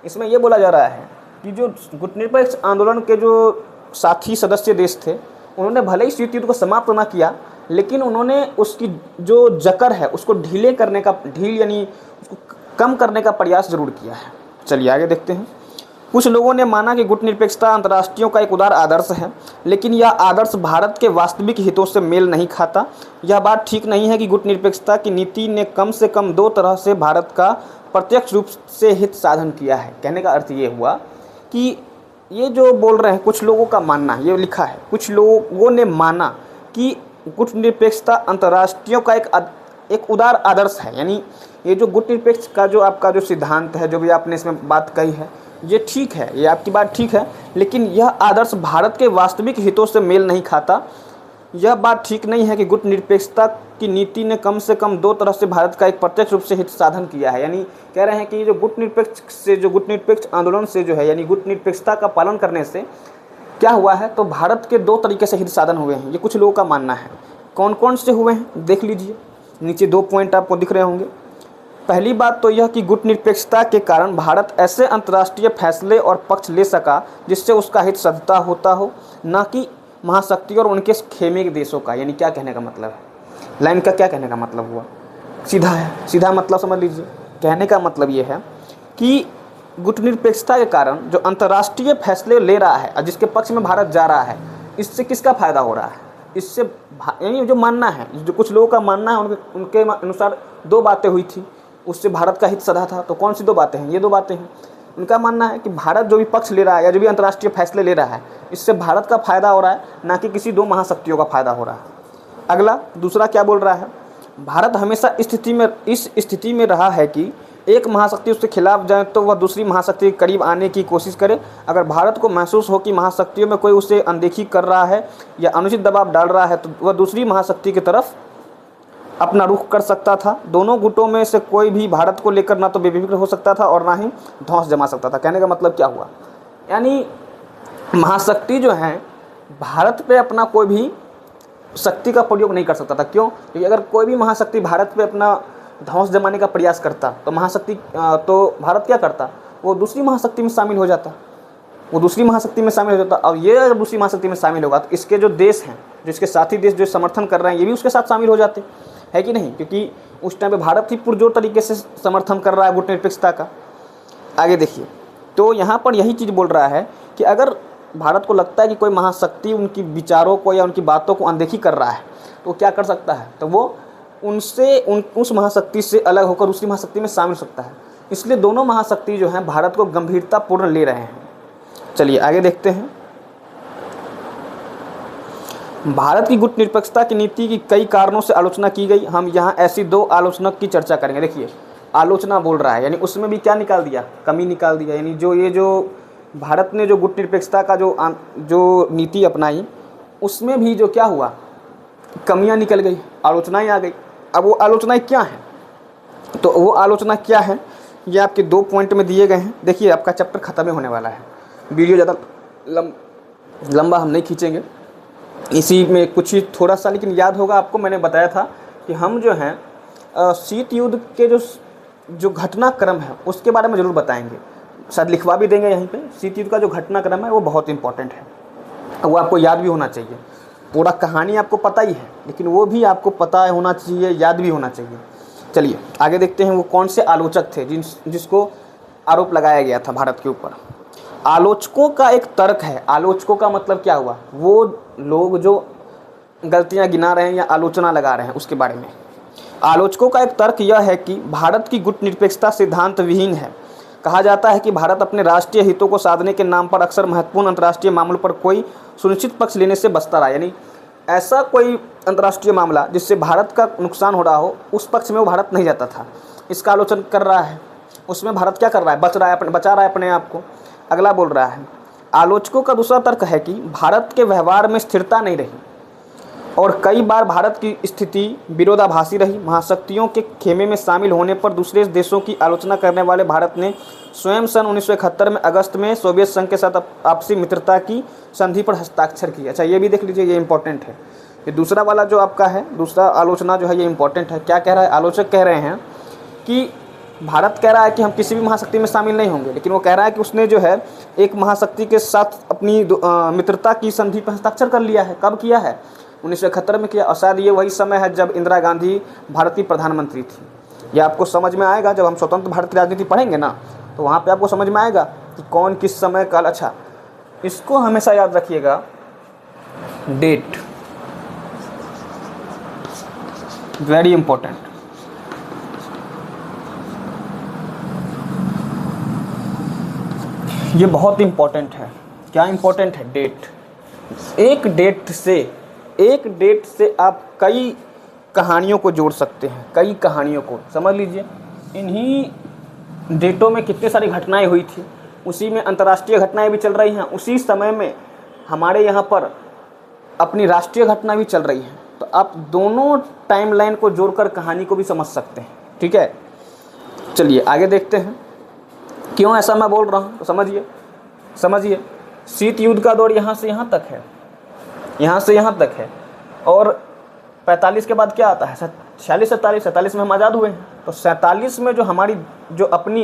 इसमें ये बोला जा रहा है कि जो गुटनिरपेक्ष आंदोलन के जो साथी सदस्य देश थे उन्होंने भले ही शीत युद्ध को समाप्त ना किया, लेकिन उन्होंने उसकी जो जकड़ है उसको ढील यानी उसको कम करने का प्रयास जरूर किया है। चलिए आगे देखते हैं। कुछ लोगों ने माना कि गुटनिरपेक्षता अंतर्राष्ट्रीयों का एक उदार आदर्श है, लेकिन यह आदर्श भारत के वास्तविक हितों से मेल नहीं खाता। यह बात ठीक नहीं है कि गुटनिरपेक्षता की नीति ने कम से कम दो तरह से भारत का प्रत्यक्ष रूप से हित साधन किया है। कहने का अर्थ ये हुआ कि ये जो बोल रहे हैं कुछ लोगों का मानना, ये लिखा है कुछ लोगों ने माना कि गुटनिरपेक्षता अंतर्राष्ट्रीयों का एक उदार आदर्श है। यानी ये जो गुटनिरपेक्ष का जो आपका जो सिद्धांत है, जो भी आपने इसमें बात कही है, ये ठीक है, ये आपकी बात ठीक है, लेकिन यह आदर्श भारत के वास्तविक हितों से मेल नहीं खाता। यह बात ठीक नहीं है कि गुटनिरपेक्षता की नीति ने कम से कम दो तरह से भारत का एक प्रत्यक्ष रूप से हित साधन किया है। यानी कह रहे हैं कि जो गुटनिरपेक्ष आंदोलन से जो है, यानी गुटनिरपेक्षता का पालन करने से क्या हुआ है, तो भारत के दो तरीके से हित साधन हुए हैं। ये कुछ लोगों का मानना है। कौन कौन से हुए हैं देख लीजिए, नीचे 2 पॉइंट आपको दिख रहे होंगे। पहली बात तो यह कि गुटनिरपेक्षता के कारण भारत ऐसे अंतर्राष्ट्रीय फैसले और पक्ष ले सका जिससे उसका हित सधता होता हो, न कि महाशक्ति और उनके खेमे के देशों का। यानी क्या कहने का मतलब है, लाइन का क्या कहने का मतलब हुआ, सीधा है, सीधा मतलब समझ लीजिए। कहने का मतलब ये है कि गुटनिरपेक्षता के कारण जो अंतर्राष्ट्रीय फैसले ले रहा है और जिसके पक्ष में भारत जा रहा है, इससे किसका फायदा हो रहा है? इससे यानी जो मानना है, जो कुछ लोगों का मानना है, उनके अनुसार 2 बातें हुई थी, उससे भारत का हित सधा था। तो कौन सी 2 बातें हैं? ये 2 बातें हैं। उनका मानना है कि भारत जो भी पक्ष ले रहा है या जो भी अंतर्राष्ट्रीय फैसले ले रहा है, इससे भारत का फायदा हो रहा है, ना कि किसी 2 महाशक्तियों का फायदा हो रहा है। अगला दूसरा क्या बोल रहा है, भारत हमेशा इस स्थिति में रहा है कि एक महाशक्ति उसके खिलाफ जाए तो वह दूसरी महाशक्ति के करीब आने की कोशिश करे। अगर भारत को महसूस हो कि महाशक्तियों में कोई उसे अनदेखी कर रहा है या अनुचित दबाव डाल रहा है, तो वह दूसरी महाशक्ति की तरफ अपना रुख कर सकता था। दोनों गुटों में से कोई भी भारत को लेकर ना तो बेफिक्र हो सकता था और ना ही धौंस जमा सकता था। कहने का मतलब क्या हुआ, यानी महाशक्ति जो है भारत पे अपना कोई भी शक्ति का प्रयोग नहीं कर सकता था। क्यों? क्योंकि अगर कोई भी महाशक्ति भारत पे अपना धौंस जमाने का प्रयास करता तो भारत क्या करता, वो दूसरी महाशक्ति में शामिल हो जाता, अब ये अगर दूसरी महाशक्ति में शामिल होगा तो इसके जो देश हैं, जो इसके साथी देश जो समर्थन कर रहे हैं, ये भी उसके साथ शामिल हो जाते, है कि नहीं? क्योंकि उस टाइम पे भारत ही पुरजोर तरीके से समर्थन कर रहा है गुटनिरपेक्षता का। आगे देखिए, तो यहाँ पर यही चीज़ बोल रहा है कि अगर भारत को लगता है कि कोई महाशक्ति उनकी विचारों को या उनकी बातों को अनदेखी कर रहा है, तो क्या कर सकता है, तो वो उस महाशक्ति से अलग होकर दूसरी महाशक्ति में शामिल हो सकता है। इसलिए दोनों महाशक्ति जो हैं भारत को गंभीरतापूर्ण ले रहे हैं। चलिए आगे देखते हैं। भारत की गुटनिरपेक्षता की नीति की कई कारणों से आलोचना की गई। हम यहाँ ऐसी 2 आलोचना की चर्चा करेंगे। देखिए, आलोचना बोल रहा है, यानी उसमें भी क्या निकाल दिया, कमी निकाल दिया। यानी जो भारत ने जो गुटनिरपेक्षता का जो नीति अपनाई, उसमें भी जो क्या हुआ, कमियां निकल गई, आलोचनाएं आ गई। अब वो आलोचनाएं क्या हैं, तो वो आलोचना क्या है ये आपके 2 पॉइंट में दिए गए हैं। देखिए, आपका चैप्टर ख़त्म ही होने वाला है, वीडियो ज़्यादा लंबा हम नहीं खींचेंगे, इसी में कुछ ही थोड़ा सा, लेकिन याद होगा आपको मैंने बताया था कि हम जो हैं शीत युद्ध के जो घटनाक्रम है उसके बारे में ज़रूर बताएंगे, शायद लिखवा भी देंगे यहीं पे। शीत युद्ध का जो घटनाक्रम है वो बहुत इंपॉर्टेंट है, वो आपको याद भी होना चाहिए। पूरा कहानी आपको पता ही है, लेकिन वो भी आपको पता होना चाहिए, याद भी होना चाहिए। चलिए आगे देखते हैं वो कौन से आलोचक थे जिसको आरोप लगाया गया था भारत के ऊपर। आलोचकों का एक तर्क है, आलोचकों का मतलब क्या हुआ, वो लोग जो गलतियां गिना रहे हैं या आलोचना लगा रहे हैं उसके बारे में। आलोचकों का एक तर्क यह है कि भारत की गुटनिरपेक्षता सिद्धांत विहीन है। कहा जाता है कि भारत अपने राष्ट्रीय हितों को साधने के नाम पर अक्सर महत्वपूर्ण अंतर्राष्ट्रीय मामलों पर कोई सुनिश्चित पक्ष लेने से बचता रहा, यानी ऐसा कोई अंतर्राष्ट्रीय मामला जिससे भारत का नुकसान हो रहा हो उस पक्ष में वो भारत नहीं जाता था। इसका आलोचना कर रहा है, उसमें भारत क्या कर रहा है, बचा रहा है अपने आप को। अगला बोल रहा है, आलोचकों का दूसरा तर्क है कि भारत के व्यवहार में स्थिरता नहीं रही और कई बार भारत की स्थिति विरोधाभासी रही। महाशक्तियों के खेमे में शामिल होने पर दूसरे देशों की आलोचना करने वाले भारत ने स्वयं सन 1971 में अगस्त में सोवियत संघ के साथ आपसी मित्रता की संधि पर हस्ताक्षर किया। अच्छा, ये भी देख लीजिए, ये इंपॉर्टेंट है। ये दूसरा वाला जो आपका है, दूसरा आलोचना जो है ये इंपॉर्टेंट है। क्या कह रहा है, आलोचक कह रहे हैं कि भारत कह रहा है कि हम किसी भी महाशक्ति में शामिल नहीं होंगे, लेकिन वो कह रहा है कि उसने जो है एक महाशक्ति के साथ अपनी मित्रता की संधि पर हस्ताक्षर कर लिया है। कब किया है, 1971 में किया, और शायद ये वही समय है जब इंदिरा गांधी भारत की प्रधानमंत्री थी। यह आपको समझ में आएगा जब हम स्वतंत्र भारत की राजनीति पढ़ेंगे ना, तो वहाँ पे आपको समझ में आएगा कि कौन किस समय काल। अच्छा, इसको हमेशा याद रखिएगा, डेट वेरी इंपॉर्टेंट। ये बहुत इंपॉर्टेंट है। क्या इंपॉर्टेंट है, डेट। एक डेट से आप कई कहानियों को जोड़ सकते हैं, कई कहानियों को। समझ लीजिए, इन्हीं डेटों में कितनी सारी घटनाएं हुई थी, उसी में अंतर्राष्ट्रीय घटनाएं भी चल रही हैं, उसी समय में हमारे यहाँ पर अपनी राष्ट्रीय घटना भी चल रही है। तो आप दोनों टाइमलाइन को जोड़कर कहानी को भी समझ सकते हैं। ठीक है, चलिए आगे देखते हैं क्यों ऐसा मैं बोल रहा हूँ। तो समझिए, शीत युद्ध का दौर यहाँ से यहाँ तक है, यहाँ से यहाँ तक है, और 45 के बाद क्या आता है, 47 में हम आज़ाद हुए हैं। तो 47 में जो हमारी जो अपनी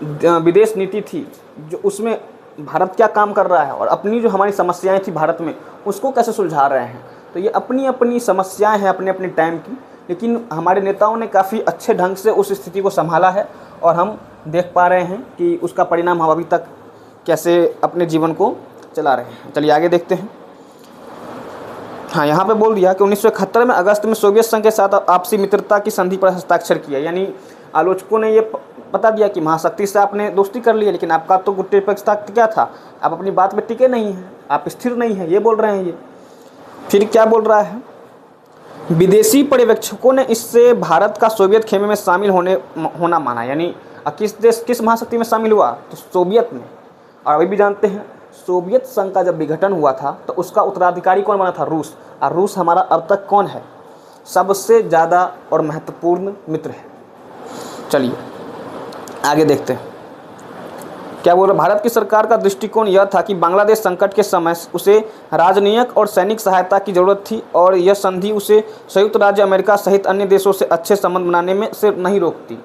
विदेश नीति थी, जो उसमें भारत क्या काम कर रहा है और अपनी जो हमारी समस्याएं थी भारत में, उसको कैसे सुलझा रहे हैं। तो ये अपनी अपनी समस्याएं हैं अपने अपने टाइम की, लेकिन हमारे नेताओं ने काफ़ी अच्छे ढंग से उस स्थिति को संभाला है और हम देख पा रहे हैं कि उसका परिणाम हम अभी तक कैसे अपने जीवन को चला रहे हैं। चलिए आगे देखते हैं। हाँ, यहाँ पे बोल दिया कि 1971 में अगस्त में सोवियत संघ के साथ आपसी मित्रता की संधि पर हस्ताक्षर किया, यानी आलोचकों ने ये बता दिया कि महाशक्ति से आपने दोस्ती कर ली है, लेकिन आपका तो गुटनिरपेक्षता क्या था, आप अपनी बात में टिके नहीं हैं, आप स्थिर नहीं हैं, ये बोल रहे हैं ये। फिर क्या बोल रहा है, विदेशी पर्यवेक्षकों ने इससे भारत का सोवियत खेमे में शामिल होना माना, यानी किस महाशक्ति में शामिल हुआ, तो सोवियत में। और अभी भी जानते हैं सोवियत संघ का जब विघटन हुआ था तो उसका उत्तराधिकारी कौन बना था, रूस। और रूस हमारा अब तक कौन है, सबसे ज़्यादा और महत्वपूर्ण मित्र है। चलिए आगे देखते हैं क्या बोल रहे। भारत की सरकार का दृष्टिकोण यह था कि बांग्लादेश संकट के समय उसे राजनयिक और सैनिक सहायता की जरूरत थी और यह संधि उसे संयुक्त राज्य अमेरिका सहित अन्य देशों से अच्छे संबंध बनाने में से नहीं रोकती।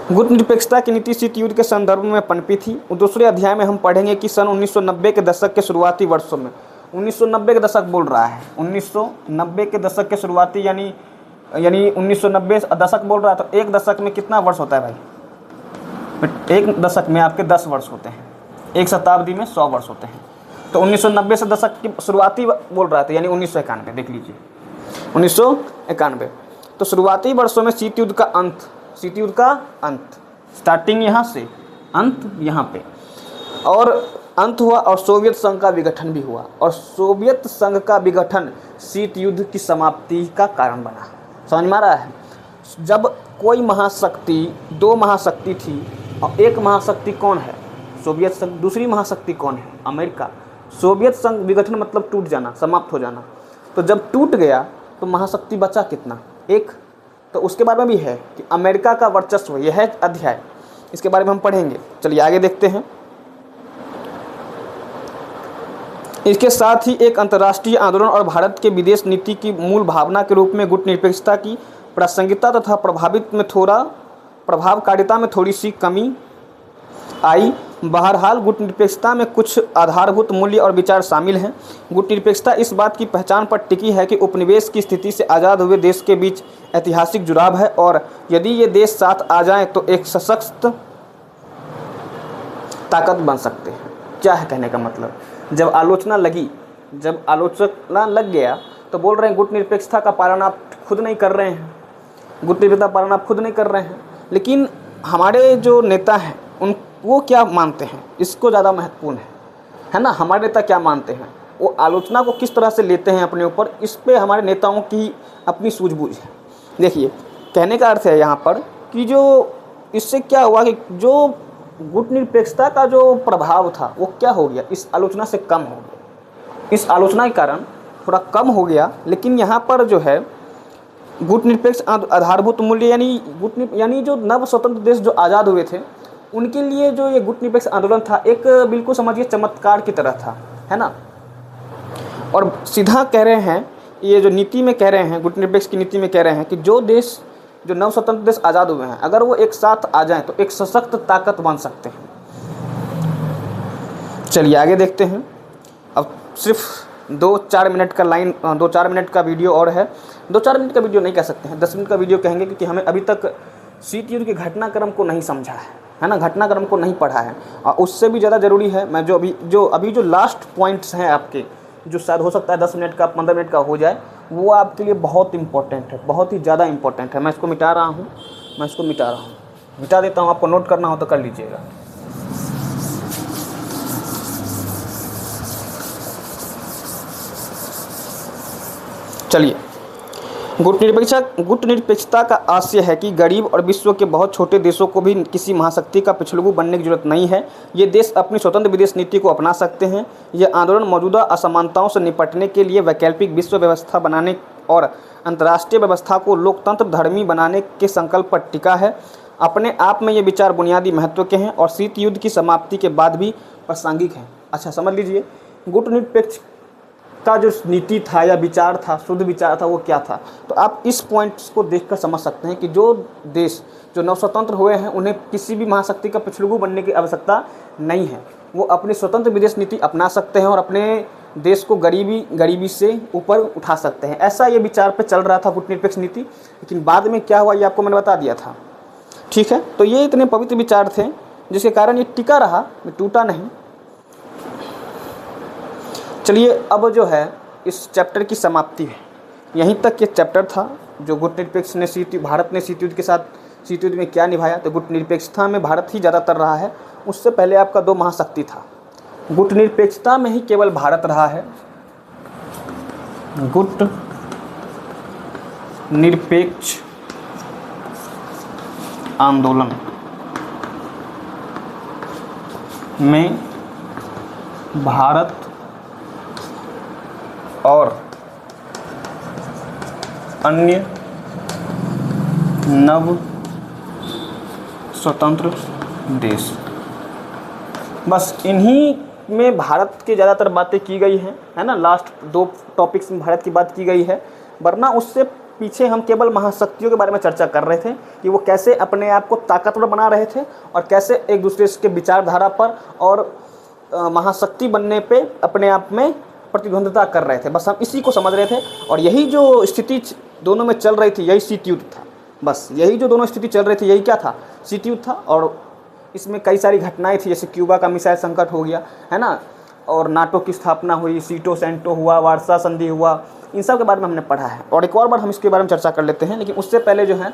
गुटनिरपेक्षता की नीति शीत युद्ध के संदर्भ में पनपी थी। दूसरे अध्याय में हम पढ़ेंगे कि सन 1990 के दशक के शुरुआती वर्षों में, 1990 के दशक बोल रहा है, 1990 के दशक के शुरुआती यानी 1990 दशक बोल रहा है। तो एक दशक में कितना वर्ष होता है भाई, एक दशक में आपके 10 वर्ष होते हैं, एक शताब्दी में 100 वर्ष होते हैं। तो 1990 से दशक की शुरुआती बोल रहा था, यानी 1991। देख लीजिए 1991। तो शुरुआती वर्षों में शीत युद्ध का अंत, स्टार्टिंग यहाँ से, अंत यहाँ पे, और अंत हुआ और सोवियत संघ का विघटन भी हुआ। और सोवियत संघ का विघटन शीत युद्ध की समाप्ति का कारण बना। समझ में आ रहा है, जब कोई महाशक्ति, 2 महाशक्ति थी और एक महाशक्ति कौन है, सोवियत संघ, दूसरी महाशक्ति कौन है, अमेरिका। सोवियत संघ विघटन मतलब टूट जाना, समाप्त हो जाना। तो जब टूट गया तो महाशक्ति बचा कितना, एक। तो उसके बारे में भी है कि अमेरिका का वर्चस्व, यह है अध्याय, इसके बारे में हम पढ़ेंगे। चलिए आगे देखते हैं। इसके साथ ही एक अंतर्राष्ट्रीय आंदोलन और भारत के विदेश नीति की मूल भावना के रूप में गुटनिरपेक्षता की प्रासंगिकता तथा प्रभावकारिता में थोड़ी सी कमी आई बहरहाल गुटनिरपेक्षता में कुछ आधारभूत मूल्य और विचार शामिल हैं। गुटनिरपेक्षता इस बात की पहचान पर टिकी है कि उपनिवेश की स्थिति से आज़ाद हुए देश के बीच ऐतिहासिक जुड़ाव है और यदि ये देश साथ आ जाएं तो एक सशक्त ताकत बन सकते हैं। क्या है कहने का मतलब, जब आलोचना लग गया तो बोल रहे हैं गुटनिरपेक्षता का पालन आप खुद नहीं कर रहे हैं, गुटनिरपेक्षता पालन आप खुद नहीं कर रहे हैं। लेकिन हमारे जो नेता हैं वो क्या मानते हैं, इसको ज़्यादा महत्वपूर्ण है ना। हमारे नेता क्या मानते हैं, वो आलोचना को किस तरह से लेते हैं अपने ऊपर, इस पे हमारे नेताओं की अपनी सूझबूझ है। देखिए, कहने का अर्थ है यहाँ पर कि जो इससे क्या हुआ कि जो गुटनिरपेक्षता का जो प्रभाव था वो क्या हो गया, इस आलोचना से कम हो गया, इस आलोचना के कारण थोड़ा कम हो गया। लेकिन यहाँ पर जो है गुटनिरपेक्ष आधारभूत मूल्य यानी जो नव स्वतंत्र देश जो आज़ाद हुए थे उनके लिए जो ये गुटनिरपेक्ष आंदोलन था एक बिल्कुल समझिए चमत्कार की तरह था, है ना। और सीधा कह रहे हैं, ये जो नीति में कह रहे हैं, गुटनिरपेक्ष की नीति में कह रहे हैं कि जो नव स्वतंत्र देश आज़ाद हुए हैं अगर वो एक साथ आ जाएं तो एक सशक्त ताकत बन सकते हैं। चलिए आगे देखते हैं। अब सिर्फ 2-4 मिनट का वीडियो और है। 2-4 मिनट का वीडियो नहीं कह सकते हैं, 10 मिनट का वीडियो कहेंगे, क्योंकि हमें अभी तक शीत युद्ध के घटनाक्रम को नहीं समझा है ना, घटनाक्रम को नहीं पढ़ा है। और उससे भी ज़्यादा ज़रूरी है, मैं जो लास्ट पॉइंट्स हैं आपके, जो शायद हो सकता है 10 मिनट का 15 मिनट का हो जाए, वो आपके लिए बहुत इंपॉर्टेंट है, बहुत ही ज़्यादा इंपॉर्टेंट है। मैं इसको मिटा रहा हूँ, मिटा देता हूँ, आपको नोट करना हो तो कर लीजिएगा। चलिए, गुटनिरपेक्षता का आशय है कि गरीब और विश्व के बहुत छोटे देशों को भी किसी महाशक्ति का पिछलगू बनने की जरूरत नहीं है। ये देश अपनी स्वतंत्र विदेश नीति को अपना सकते हैं। यह आंदोलन मौजूदा असमानताओं से निपटने के लिए वैकल्पिक विश्व व्यवस्था बनाने और अंतर्राष्ट्रीय व्यवस्था को लोकतंत्र धर्मी बनाने के संकल्प पर टिका है। अपने आप में ये विचार बुनियादी महत्व के हैं और शीत युद्ध की समाप्ति के बाद भी प्रासंगिक हैं। अच्छा, समझ लीजिए, गुटनिरपेक्ष का जो नीति था या विचार था, शुद्ध विचार था, वो क्या था। तो आप इस पॉइंट्स को देखकर समझ सकते हैं कि जो देश जो नवस्वतंत्र हुए हैं उन्हें किसी भी महाशक्ति का पिछलगू बनने की आवश्यकता नहीं है। वो अपनी स्वतंत्र विदेश नीति अपना सकते हैं और अपने देश को गरीबी से ऊपर उठा सकते हैं। ऐसा ये विचार पे चल रहा था गुटनिरपेक्ष नीति। लेकिन बाद में क्या हुआ ये आपको मैंने बता दिया था, ठीक है। तो ये इतने पवित्र विचार थे जिसके कारण ये टिका रहा, टूटा नहीं। चलिए, अब जो है इस चैप्टर की समाप्ति है। यहीं तक ये चैप्टर था जो गुटनिरपेक्ष ने भारत ने शीत युद्ध के साथ शीत युद्ध में क्या निभाया। तो गुटनिरपेक्षता में भारत ही ज़्यादातर रहा है। उससे पहले आपका 2 महाशक्ति था, गुटनिरपेक्षता में ही केवल भारत रहा है। गुटनिरपेक्ष आंदोलन में भारत और अन्य नव स्वतंत्र देश, बस इन्हीं में भारत की ज़्यादातर बातें की गई हैं, है ना। लास्ट 2 टॉपिक्स में भारत की बात की गई है, वरना उससे पीछे हम केवल महाशक्तियों के बारे में चर्चा कर रहे थे कि वो कैसे अपने आप को ताकतवर बना रहे थे और कैसे एक दूसरे के विचारधारा पर और महाशक्ति बनने पे अपने आप में प्रतिद्वंद्विता कर रहे थे। बस हम इसी को समझ रहे थे और यही जो स्थिति दोनों में चल रही थी यही शीत युद्ध था। बस यही जो दोनों स्थिति चल रही थी यही क्या था, शीत युद्ध था। और इसमें कई सारी घटनाएं थी, जैसे क्यूबा का मिसाइल संकट हो गया, है ना, और नाटो की स्थापना हुई, सीटो सेंटो हुआ, वार्सा संधि हुआ, इन सब के बारे में हमने पढ़ा है। और एक और बार हम इसके बारे में चर्चा कर लेते हैं। लेकिन उससे पहले जो है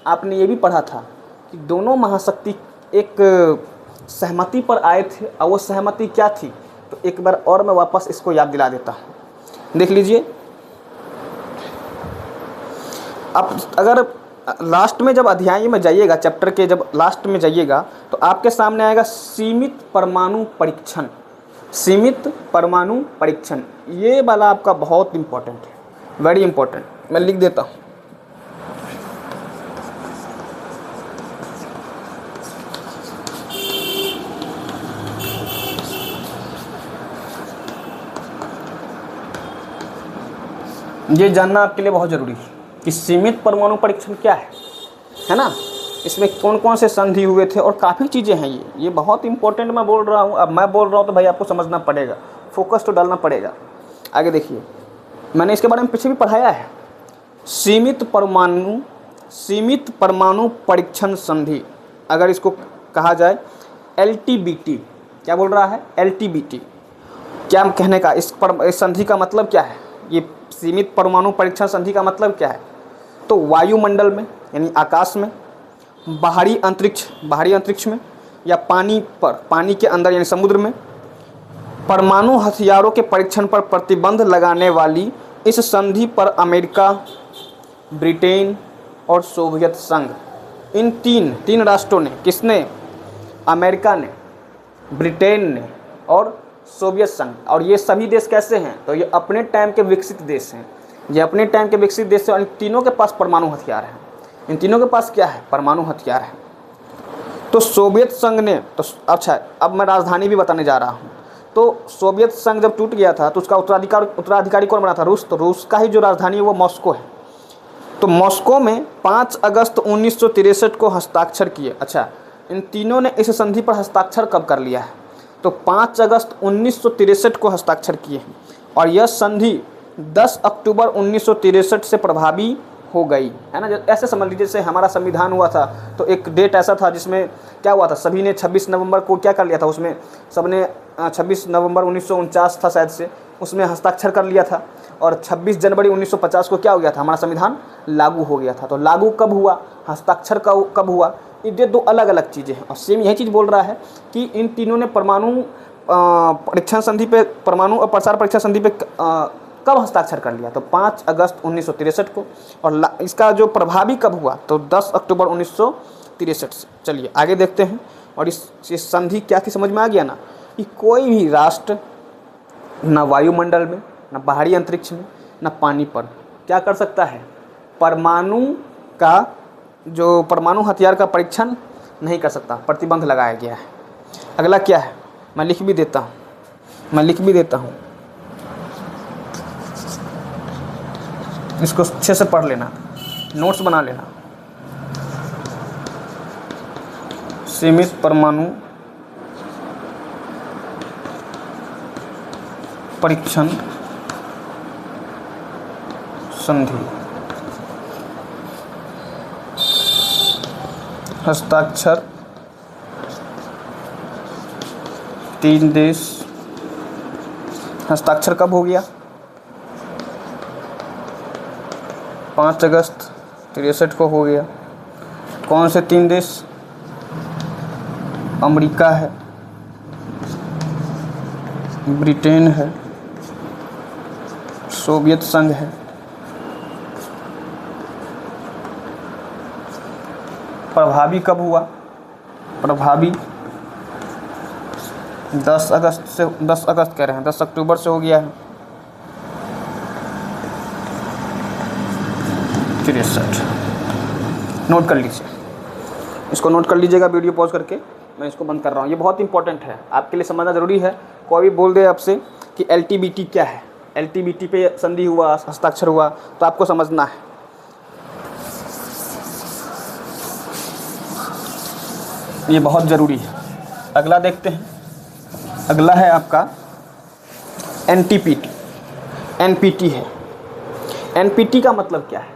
आपने ये भी पढ़ा था कि दोनों महाशक्ति एक सहमति पर आए थे और वो सहमति क्या थी। तो एक बार और मैं वापस इसको याद दिला देता हूँ, देख लीजिए। अब अगर लास्ट में जब अध्याय में जाइएगा, चैप्टर के जब लास्ट में जाइएगा, तो आपके सामने आएगा सीमित परमाणु परीक्षण। सीमित परमाणु परीक्षण ये वाला आपका बहुत इंपॉर्टेंट है, वेरी इंपॉर्टेंट। मैं लिख देता हूँ। ये जानना आपके लिए बहुत ज़रूरी है कि सीमित परमाणु परीक्षण क्या है ना। इसमें कौन कौन से संधि हुए थे और काफ़ी चीज़ें हैं। ये बहुत इंपॉर्टेंट मैं बोल रहा हूँ। अब मैं बोल रहा हूँ तो भाई आपको समझना पड़ेगा, फोकस तो डालना पड़ेगा। आगे देखिए, मैंने इसके बारे में पीछे भी पढ़ाया है। सीमित परमाणु परीक्षण संधि, अगर इसको कहा जाए LTBT, क्या बोल रहा है LTBT, क्या कहने का इस संधि का मतलब क्या है? ये सीमित परमाणु परीक्षण संधि का मतलब क्या है? तो वायुमंडल में यानी आकाश में, बाहरी अंतरिक्ष में, या पानी के अंदर यानी समुद्र में परमाणु हथियारों के परीक्षण पर प्रतिबंध लगाने वाली इस संधि पर अमेरिका, ब्रिटेन और सोवियत संघ, इन तीन राष्ट्रों ने, किसने? अमेरिका ने, ब्रिटेन ने और सोवियत संघ। और ये सभी देश कैसे हैं? तो ये अपने टाइम के विकसित देश हैं। ये अपने टाइम के विकसित देश हैं और इन तीनों के पास परमाणु हथियार हैं। इन तीनों के पास क्या है? परमाणु हथियार है। तो सोवियत संघ ने तो अच्छा, अब मैं राजधानी भी बताने जा रहा हूँ। तो सोवियत संघ जब टूट गया था तो उसका उत्तराधिकारी कौन बना था? रूस। तो रूस का ही जो राजधानी है वो मॉस्को है। तो मॉस्को में 5 अगस्त 1963 को हस्ताक्षर किए। अच्छा, इन तीनों ने इस संधि पर हस्ताक्षर कब कर लिया है? तो 5 अगस्त 1963 को हस्ताक्षर किए हैं और यह संधि 10 अक्टूबर 1963 से प्रभावी हो गई, है ना। ऐसे समझ लीजिए जैसे हमारा संविधान हुआ था तो एक डेट ऐसा था जिसमें क्या हुआ था, सभी ने 26 नवंबर को क्या कर लिया था, उसमें सबने 26 नवंबर 1949 था शायद से, उसमें हस्ताक्षर कर लिया था। और 26 जनवरी 1950 को क्या हो गया था, हमारा संविधान लागू हो गया था। तो लागू कब हुआ, हस्ताक्षर कब हुआ, ये दो अलग अलग चीज़ें हैं। और सेम यही चीज़ बोल रहा है कि इन तीनों ने परमाणु परीक्षण संधि पे, परमाणु और प्रसार परीक्षण संधि पे कब हस्ताक्षर कर लिया? तो 5 अगस्त 1963 को। और इसका जो प्रभावी कब हुआ? तो 10 अक्टूबर 1963 से। चलिए आगे देखते हैं। और इस संधि क्या थी, समझ में आ गया ना, कि कोई भी राष्ट्र न वायुमंडल में, न बाहरी अंतरिक्ष में, न पानी पर क्या कर सकता है, परमाणु हथियार का परीक्षण नहीं कर सकता, प्रतिबंध लगाया गया है। अगला क्या है, मैं लिख भी देता हूँ, इसको अच्छे से पढ़ लेना, नोट्स बना लेना। सीमित परमाणु परीक्षण संधि, हस्ताक्षर 3 देश। हस्ताक्षर कब हो गया? 5 अगस्त 63 को हो गया। कौन से 3 देश? अमेरिका है, ब्रिटेन है, सोवियत संघ है। प्रभावी कब हुआ? प्रभावी 10 अक्टूबर से हो गया है 63। नोट कर लीजिए, इसको नोट कर लीजिएगा। वीडियो पॉज करके मैं इसको बंद कर रहा हूँ। ये बहुत इंपॉर्टेंट है, आपके लिए समझना ज़रूरी है। कोई भी बोल दे आपसे कि LTBT क्या है, LTBT पे संधि हुआ, हस्ताक्षर हुआ, तो आपको समझना है। ये बहुत ज़रूरी है। अगला देखते हैं। अगला है आपका NPT। NPT है। NPT का मतलब क्या है?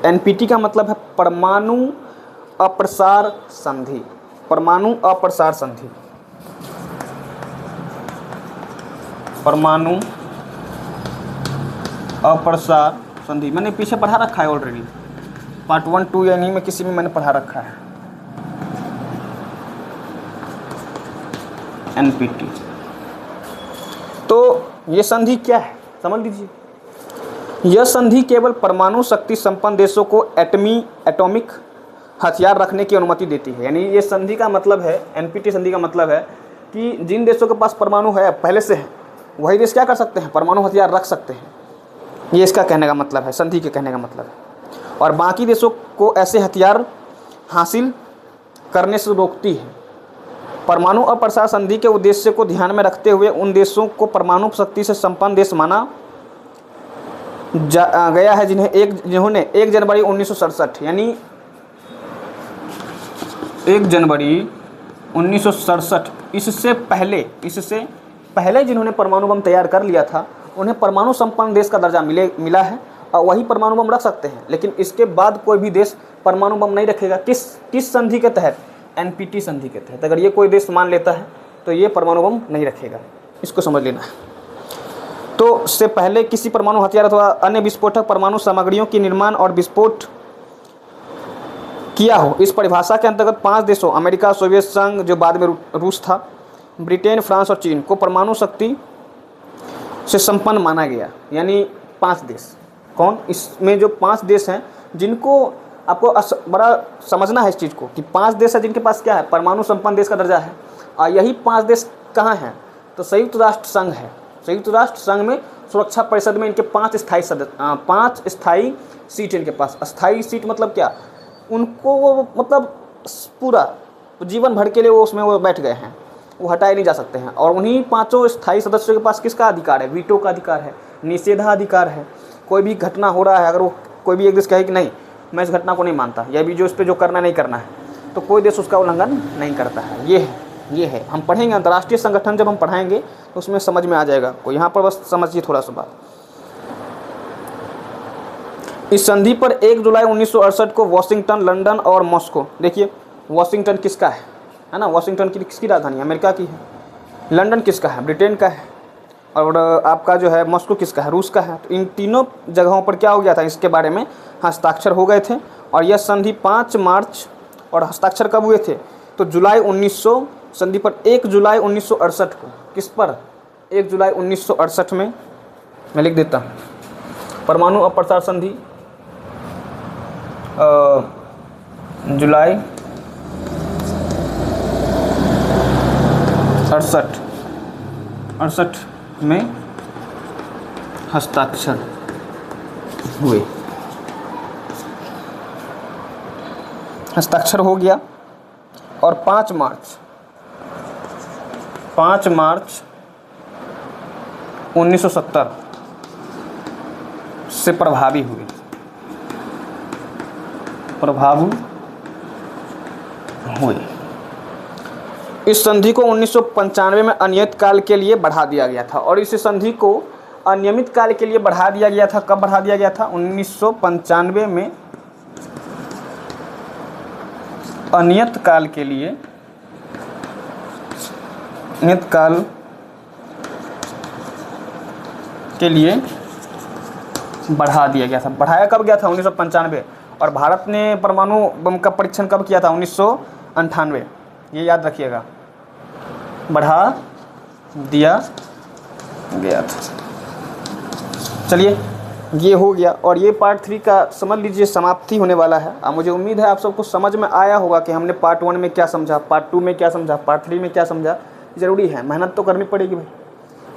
NPT का मतलब है परमाणु अप्रसार संधि। परमाणु अप्रसार संधि, परमाणु अप्रसार संधि मैंने पीछे पढ़ा रखा है ऑलरेडी, पार्ट 1, 2 या नहीं में किसी में मैंने पढ़ा रखा है। NPT। तो ये संधि क्या है, समझ लीजिए। यह संधि केवल परमाणु शक्ति संपन्न देशों को एटॉमिक हथियार रखने की अनुमति देती है। यानी ये संधि का मतलब है, NPT संधि का मतलब है कि जिन देशों के पास परमाणु है पहले से है, वही देश क्या कर सकते हैं, परमाणु हथियार रख सकते हैं। ये इसका कहने का मतलब है, संधि के कहने का मतलब है। और बाकी देशों को ऐसे हथियार हासिल करने से रोकती है। परमाणु अप्रसार संधि के उद्देश्य को ध्यान में रखते हुए उन देशों को परमाणु शक्ति से संपन्न देश माना गया है जिन्होंने 1 जनवरी 1967 यानी 1 जनवरी 1967, इससे पहले जिन्होंने परमाणु बम तैयार कर लिया था उन्हें परमाणु संपन्न देश का दर्जा मिला है और वही परमाणु बम रख सकते हैं। लेकिन इसके बाद कोई भी देश परमाणु बम नहीं रखेगा। किस संधि के तहत? NPT संधि के तहत। अगर ये कोई देश मान लेता है तो ये परमाणु बम नहीं रखेगा, इसको समझ लेना है। तो इससे पहले किसी परमाणु हथियार अथवा अन्य विस्फोटक परमाणु सामग्रियों की निर्माण और विस्फोट किया हो, इस परिभाषा के अंतर्गत 5 देशों अमेरिका, सोवियत संघ जो बाद में रूस था, ब्रिटेन, फ्रांस और चीन को परमाणु शक्ति से संपन्न माना गया। यानी 5 देश। कौन? इसमें जो 5 देश हैं जिनको आपको बड़ा समझना है इस चीज़ को कि 5 देश है जिनके पास क्या है? परमाणु संपन्न देश का दर्जा है। और यही 5 देश कहाँ हैं? तो संयुक्त राष्ट्र संघ है। संयुक्त राष्ट्र संघ में सुरक्षा परिषद में इनके 5 स्थायी सीट इनके पास। स्थायी सीट मतलब क्या? उनको वो मतलब पूरा जीवन भर के लिए वो बैठ गए हैं, वो हटाए नहीं जा सकते हैं। और उन्हीं 5 स्थायी सदस्यों के पास किसका अधिकार है? वीटो का अधिकार है, निषेधाधिकार है। कोई भी घटना हो रहा है, अगर वो कोई भी एक देश कहे कि नहीं मैं इस घटना को नहीं मानता, या भी जो इस पर जो करना नहीं करना है, तो कोई देश उसका उल्लंघन नहीं करता है। ये है। हम पढ़ेंगे अंतर्राष्ट्रीय संगठन, जब हम पढ़ाएंगे तो उसमें समझ में आ जाएगा। कोई यहाँ पर बस समझिए थोड़ा सा बात। इस संधि पर 1 जुलाई 1968 को वॉशिंगटन, लंदन और मॉस्को, देखिए वॉशिंगटन किसका है ना? वॉशिंगटन की किसकी राजधानी? अमेरिका की है। लंदन किसका है? ब्रिटेन का है। और आपका जो है मॉस्को किसका है? रूस का है। तो इन तीनों जगहों पर क्या हो गया था? इसके बारे में हस्ताक्षर हो गए थे। और यह संधि 5 मार्च, और हस्ताक्षर कब हुए थे? तो जुलाई 1900 संधि पर 1 जुलाई 1968 को। किस पर? 1 जुलाई 1968 में। मैं लिख देता हूँ, परमाणु अप्रसार संधि जुलाई 68 में हस्ताक्षर हुए। हस्ताक्षर हो गया। और 5 मार्च 1970 से प्रभावी हुए। इस संधि को 1995 में अनियमित काल के लिए बढ़ा दिया गया था। और इस संधि को अनियमित काल के लिए बढ़ा दिया गया था। कब बढ़ा दिया गया था? 1995 में अनियत काल के लिए बढ़ा दिया गया था। बढ़ाया कब गया था? 1995। और भारत ने परमाणु बम का परीक्षण कब किया था? 1998। ये याद रखिएगा, बढ़ा दिया गया था। चलिए ये हो गया। और ये पार्ट 3 का समझ लीजिए समाप्ति होने वाला है। अब मुझे उम्मीद है आप सबको समझ में आया होगा कि हमने पार्ट 1 में क्या समझा, पार्ट 2 में क्या समझा, पार्ट 3 में क्या समझा। ज़रूरी है, मेहनत तो करनी पड़ेगी भाई।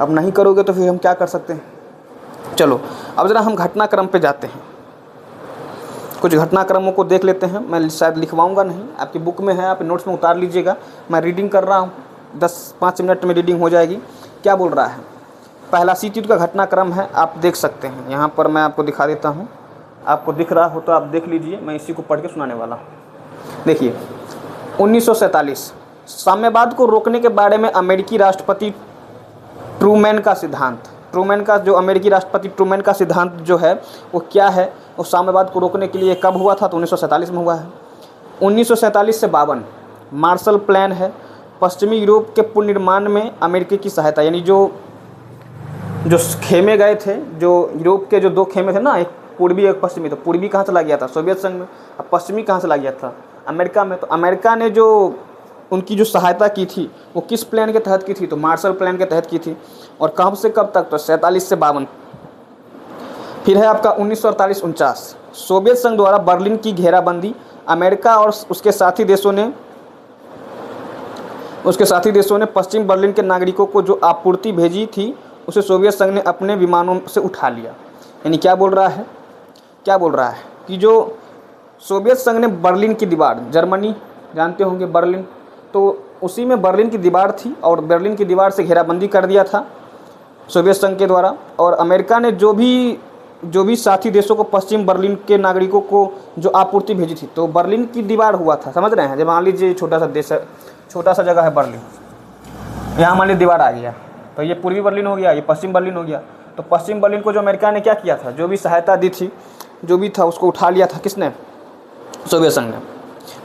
अब नहीं करोगे तो फिर हम क्या कर सकते हैं। चलो अब ज़रा हम घटनाक्रम पे जाते हैं। कुछ घटनाक्रमों को देख लेते हैं। मैं शायद लिखवाऊंगा नहीं, आपकी बुक में है, आप नोट्स में उतार लीजिएगा। मैं रीडिंग कर रहा हूँ, 10-5 मिनट में रीडिंग हो जाएगी। क्या बोल रहा है? पहला C-Tube का घटनाक्रम है, आप देख सकते हैं। यहाँ पर मैं आपको दिखा देता हूँ, आपको दिख रहा हो तो आप देख लीजिए। मैं इसी को पढ़ के सुनाने वाला हूँ। देखिए 1947 साम्यवाद को रोकने के बारे में अमेरिकी राष्ट्रपति ट्रूमैन का सिद्धांत। ट्रूमैन का जो अमेरिकी राष्ट्रपति ट्रूमैन का सिद्धांत जो है वो क्या है? वो साम्यवाद को रोकने के लिए कब हुआ था? तो 1947 में हुआ है। 1947 से 52 मार्शल प्लान है। पश्चिमी यूरोप के पुनर्निर्माण में अमेरिका की सहायता, यानी जो खेमे गए थे, जो यूरोप के जो 2 खेमे थे ना, एक पूर्वी एक पश्चिमी, तो पूर्वी कहाँ चला गया था? सोवियत संघ में। अब पश्चिमी कहाँ चला गया था? अमेरिका में। तो अमेरिका ने जो उनकी जो सहायता की थी वो किस प्लान के तहत की थी? तो मार्शल प्लान के तहत की थी। और कब से कब तक? तो 47 से 52। फिर है आपका 1948-49 सोवियत संघ द्वारा बर्लिन की घेराबंदी। अमेरिका और उसके साथी देशों ने पश्चिम बर्लिन के नागरिकों को जो आपूर्ति भेजी थी उसे सोवियत संघ ने अपने विमानों से उठा लिया। यानी क्या बोल रहा है कि जो सोवियत संघ ने बर्लिन की दीवार, जर्मनी जानते होंगे बर्लिन, तो उसी में बर्लिन की दीवार थी और बर्लिन की दीवार से घेराबंदी कर दिया था सोवियत संघ के द्वारा। और अमेरिका ने जो भी जो भी साथी देशों को पश्चिम बर्लिन के नागरिकों को जो आपूर्ति भेजी थी, तो बर्लिन की दीवार हुआ था, समझ रहे हैं। जब मान लीजिए छोटा सा देश है, छोटा सा जगह है बर्लिन, यहाँ मान लीजिए दीवार आ गया, तो ये पूर्वी बर्लिन हो गया, ये पश्चिम बर्लिन हो गया। तो पश्चिम बर्लिन को जो अमेरिका ने क्या किया था, जो भी सहायता दी थी, जो भी था उसको उठा लिया था किसने, सोवियत संघ ने,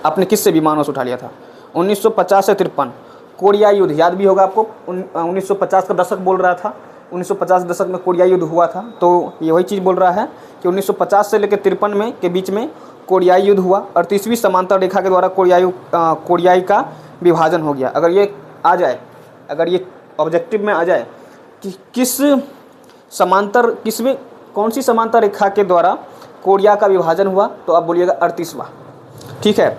अपने किससे विमानों से उठा लिया था। 1950 से 53 कोरिया युद्ध याद भी होगा आपको, 1950 का दशक बोल रहा था, 1950 दशक में कोरिया युद्ध हुआ था। तो ये वही चीज़ बोल रहा है कि 1950 से लेकर 53 में के बीच में कोरियाई युद्ध हुआ और 30वीं समांतर रेखा के द्वारा कोरियाई का विभाजन हो गया। अगर ये आ जाए, अगर ये ऑब्जेक्टिव में आ जाए कि किसमें कौन सी समांतर रेखा के द्वारा कोरिया का विभाजन हुआ, तो आप बोलिएगा 38वां, ठीक है।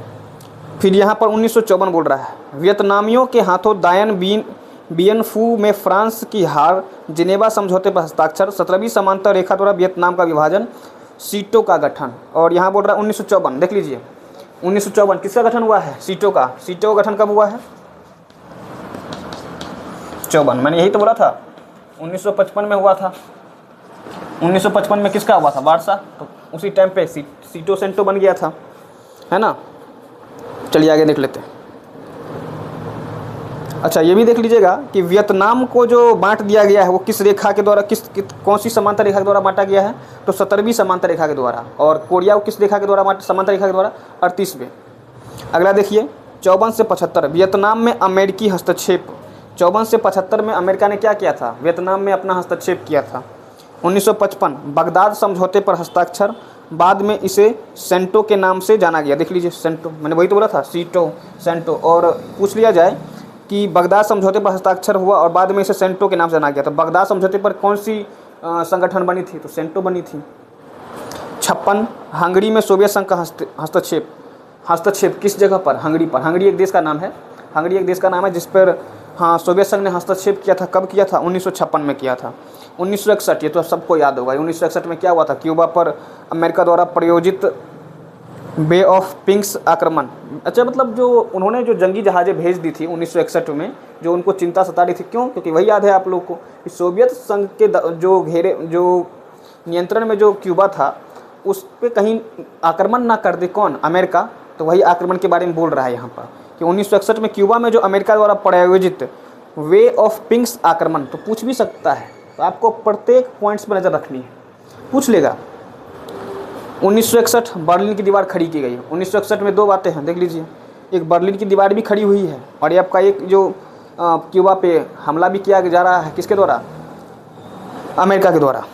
फिर यहाँ पर 1954 बोल रहा है, वियतनामियों के हाथों दायन बियन फू में फ्रांस की हार, जिनेवा समझौते पर हस्ताक्षर, 17वीं समांतर रेखा द्वारा वियतनाम का विभाजन, सीटों का गठन। और यहाँ बोल रहा है 1954, देख लीजिए 1954 किसका गठन हुआ है, सीटों का। सीटों का गठन कब हुआ है, 54, मैंने यही तो बोला था 1955 में हुआ था। 1955 में किसका हुआ था, वारसा, तो उसी टाइम पे सीटो सेंटो बन गया था, है ना। चलिए आगे देख लेते हैं। अच्छा ये भी देख लीजिएगा कि वियतनाम को जो बांट दिया गया है वो किस रेखा के द्वारा, कौन सी समांतर रेखा के द्वारा बांटा गया है, तो 17वीं समांतर रेखा के द्वारा। और कोरिया को किस रेखा के द्वारा समांतर रेखा के द्वारा, 38वें। अगला देखिए 54 से 75 वियतनाम में अमेरिकी हस्तक्षेप। 54 से 75 में अमेरिका ने क्या किया था, वियतनाम में अपना हस्तक्षेप किया था। 1955 बगदाद समझौते पर हस्ताक्षर, बाद में इसे सेंटो के नाम से जाना गया। देख लीजिए सेंटो, मैंने वही तो बोला था, सीटो सेंटो। और पूछ लिया जाए कि बगदाद समझौते पर हस्ताक्षर हुआ और बाद में इसे सेंटो के नाम से जाना गया, तो बगदाद समझौते पर कौन सी संगठन बनी थी, तो सेंटो बनी थी। 56 हंगरी में सोवियत संघ का हस्तक्षेप किस जगह पर, हंगरी पर। हंगरी एक देश का नाम है, हंगरी एक देश का नाम है जिस पर हाँ सोवियत संघ ने हस्तक्षेप किया था। कब किया था, 1956 में किया था। 1961, ये तो सबको याद होगा, 1961 में क्या हुआ था, क्यूबा पर अमेरिका द्वारा प्रायोजित बे ऑफ पिंक्स आक्रमण। अच्छा मतलब जो उन्होंने जो जंगी जहाज़ें भेज दी थी 1961 में, जो उनको चिंता सता रही थी, क्यों, क्योंकि वही याद है आप लोग को कि सोवियत संघ के जो नियंत्रण में जो क्यूबा था उस पर कहीं आक्रमण ना कर दे कौन, अमेरिका। तो वही आक्रमण के बारे में बोल रहा है यहाँ पर कि 1961 में क्यूबा में जो अमेरिका द्वारा प्रायोजित वे ऑफ पिंक्स आक्रमण, तो पूछ भी सकता है, तो आपको प्रत्येक पॉइंट्स पर नज़र रखनी है, पूछ लेगा। 1961 बर्लिन की दीवार खड़ी की गई है। 1961 में दो बातें हैं, देख लीजिए, एक बर्लिन की दीवार भी खड़ी हुई है और ये आपका एक जो क्यूबा पे हमला भी किया जा रहा है, किसके द्वारा, अमेरिका के द्वारा।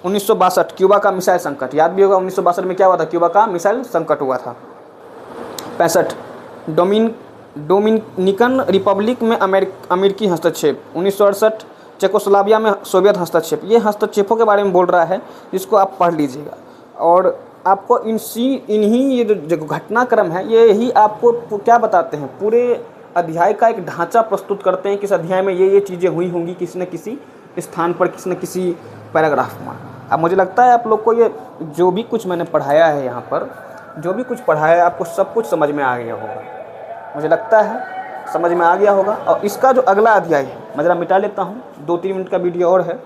1962 क्यूबा का मिसाइल संकट, याद भी होगा 1962 में क्या हुआ था, क्यूबा का मिसाइल संकट हुआ था। 65 डोमिनिकन रिपब्लिक में अमेरिकी हस्तक्षेप। 1968 चेकोस्लोवाकिया में सोवियत हस्तक्षेप। ये हस्तक्षेपों के बारे में बोल रहा है, जिसको आप पढ़ लीजिएगा। और आपको इन्हीं ये जो घटनाक्रम है यही आपको क्या बताते हैं, पूरे अध्याय का एक ढांचा प्रस्तुत करते हैं। किस अध्याय में ये चीज़ें हुई होंगी, किसी न किसी स्थान पर, किसी न किसी पैराग्राफ में। अब मुझे लगता है आप लोग को ये जो भी कुछ मैंने पढ़ाया है यहाँ पर, जो भी कुछ पढ़ाया है, आपको सब कुछ समझ में आ गया होगा, मुझे लगता है समझ में आ गया होगा। और इसका जो अगला अध्याय है, मैं ज़रा मिटा लेता हूँ, 2-3 मिनट का वीडियो और है।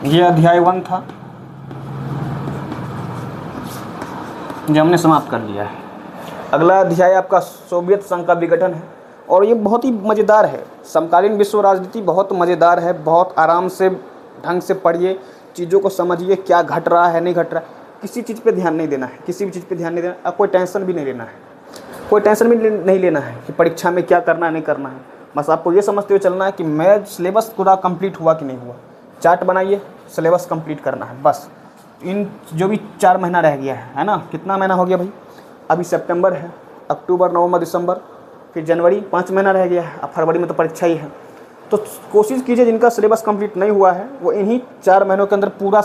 ये अध्याय 1 था, जो हमने समाप्त कर लिया है। अगला अध्याय आपका सोवियत संघ का विघटन है और ये बहुत ही मज़ेदार है। समकालीन विश्व राजनीति बहुत मज़ेदार है, बहुत आराम से ढंग से पढ़िए, चीज़ों को समझिए, क्या घट रहा है नहीं घट रहा है, किसी चीज़ पे ध्यान नहीं देना है, किसी भी चीज़ पे ध्यान नहीं देना, अब कोई टेंशन भी नहीं लेना है, कोई टेंशन भी नहीं लेना है कि परीक्षा में क्या करना है नहीं करना है। बस आपको ये समझते हुए चलना है कि मैं सिलेबस पूरा कंप्लीट हुआ कि नहीं हुआ। चार्ट बनाइए, सिलेबस कंप्लीट करना है बस। इन जो भी 4 महीना रह गया है ना, कितना महीना हो गया भाई, अभी सितंबर है, अक्टूबर, नवंबर, दिसंबर, फिर जनवरी, 5 महीना रह गया है। अब फरवरी में तो परीक्षा ही है। तो कोशिश कीजिए जिनका सिलेबस कंप्लीट नहीं हुआ है वो इन्हीं 4 महीनों के अंदर पूरा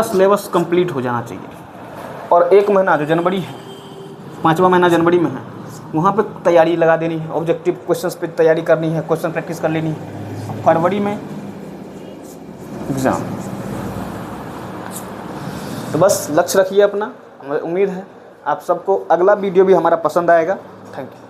सिलेबस कंप्लीट हो जाना चाहिए। और 1 महीना जो जनवरी है, 5वां महीना जनवरी में है, वहाँ पे तैयारी लगा देनी है, ऑब्जेक्टिव क्वेश्चंस पे तैयारी करनी है, क्वेश्चन प्रैक्टिस कर लेनी है। फरवरी में एग्ज़ाम। तो बस लक्ष्य रखिए अपना, मुझे उम्मीद है आप सबको अगला वीडियो भी हमारा पसंद आएगा। Thank you.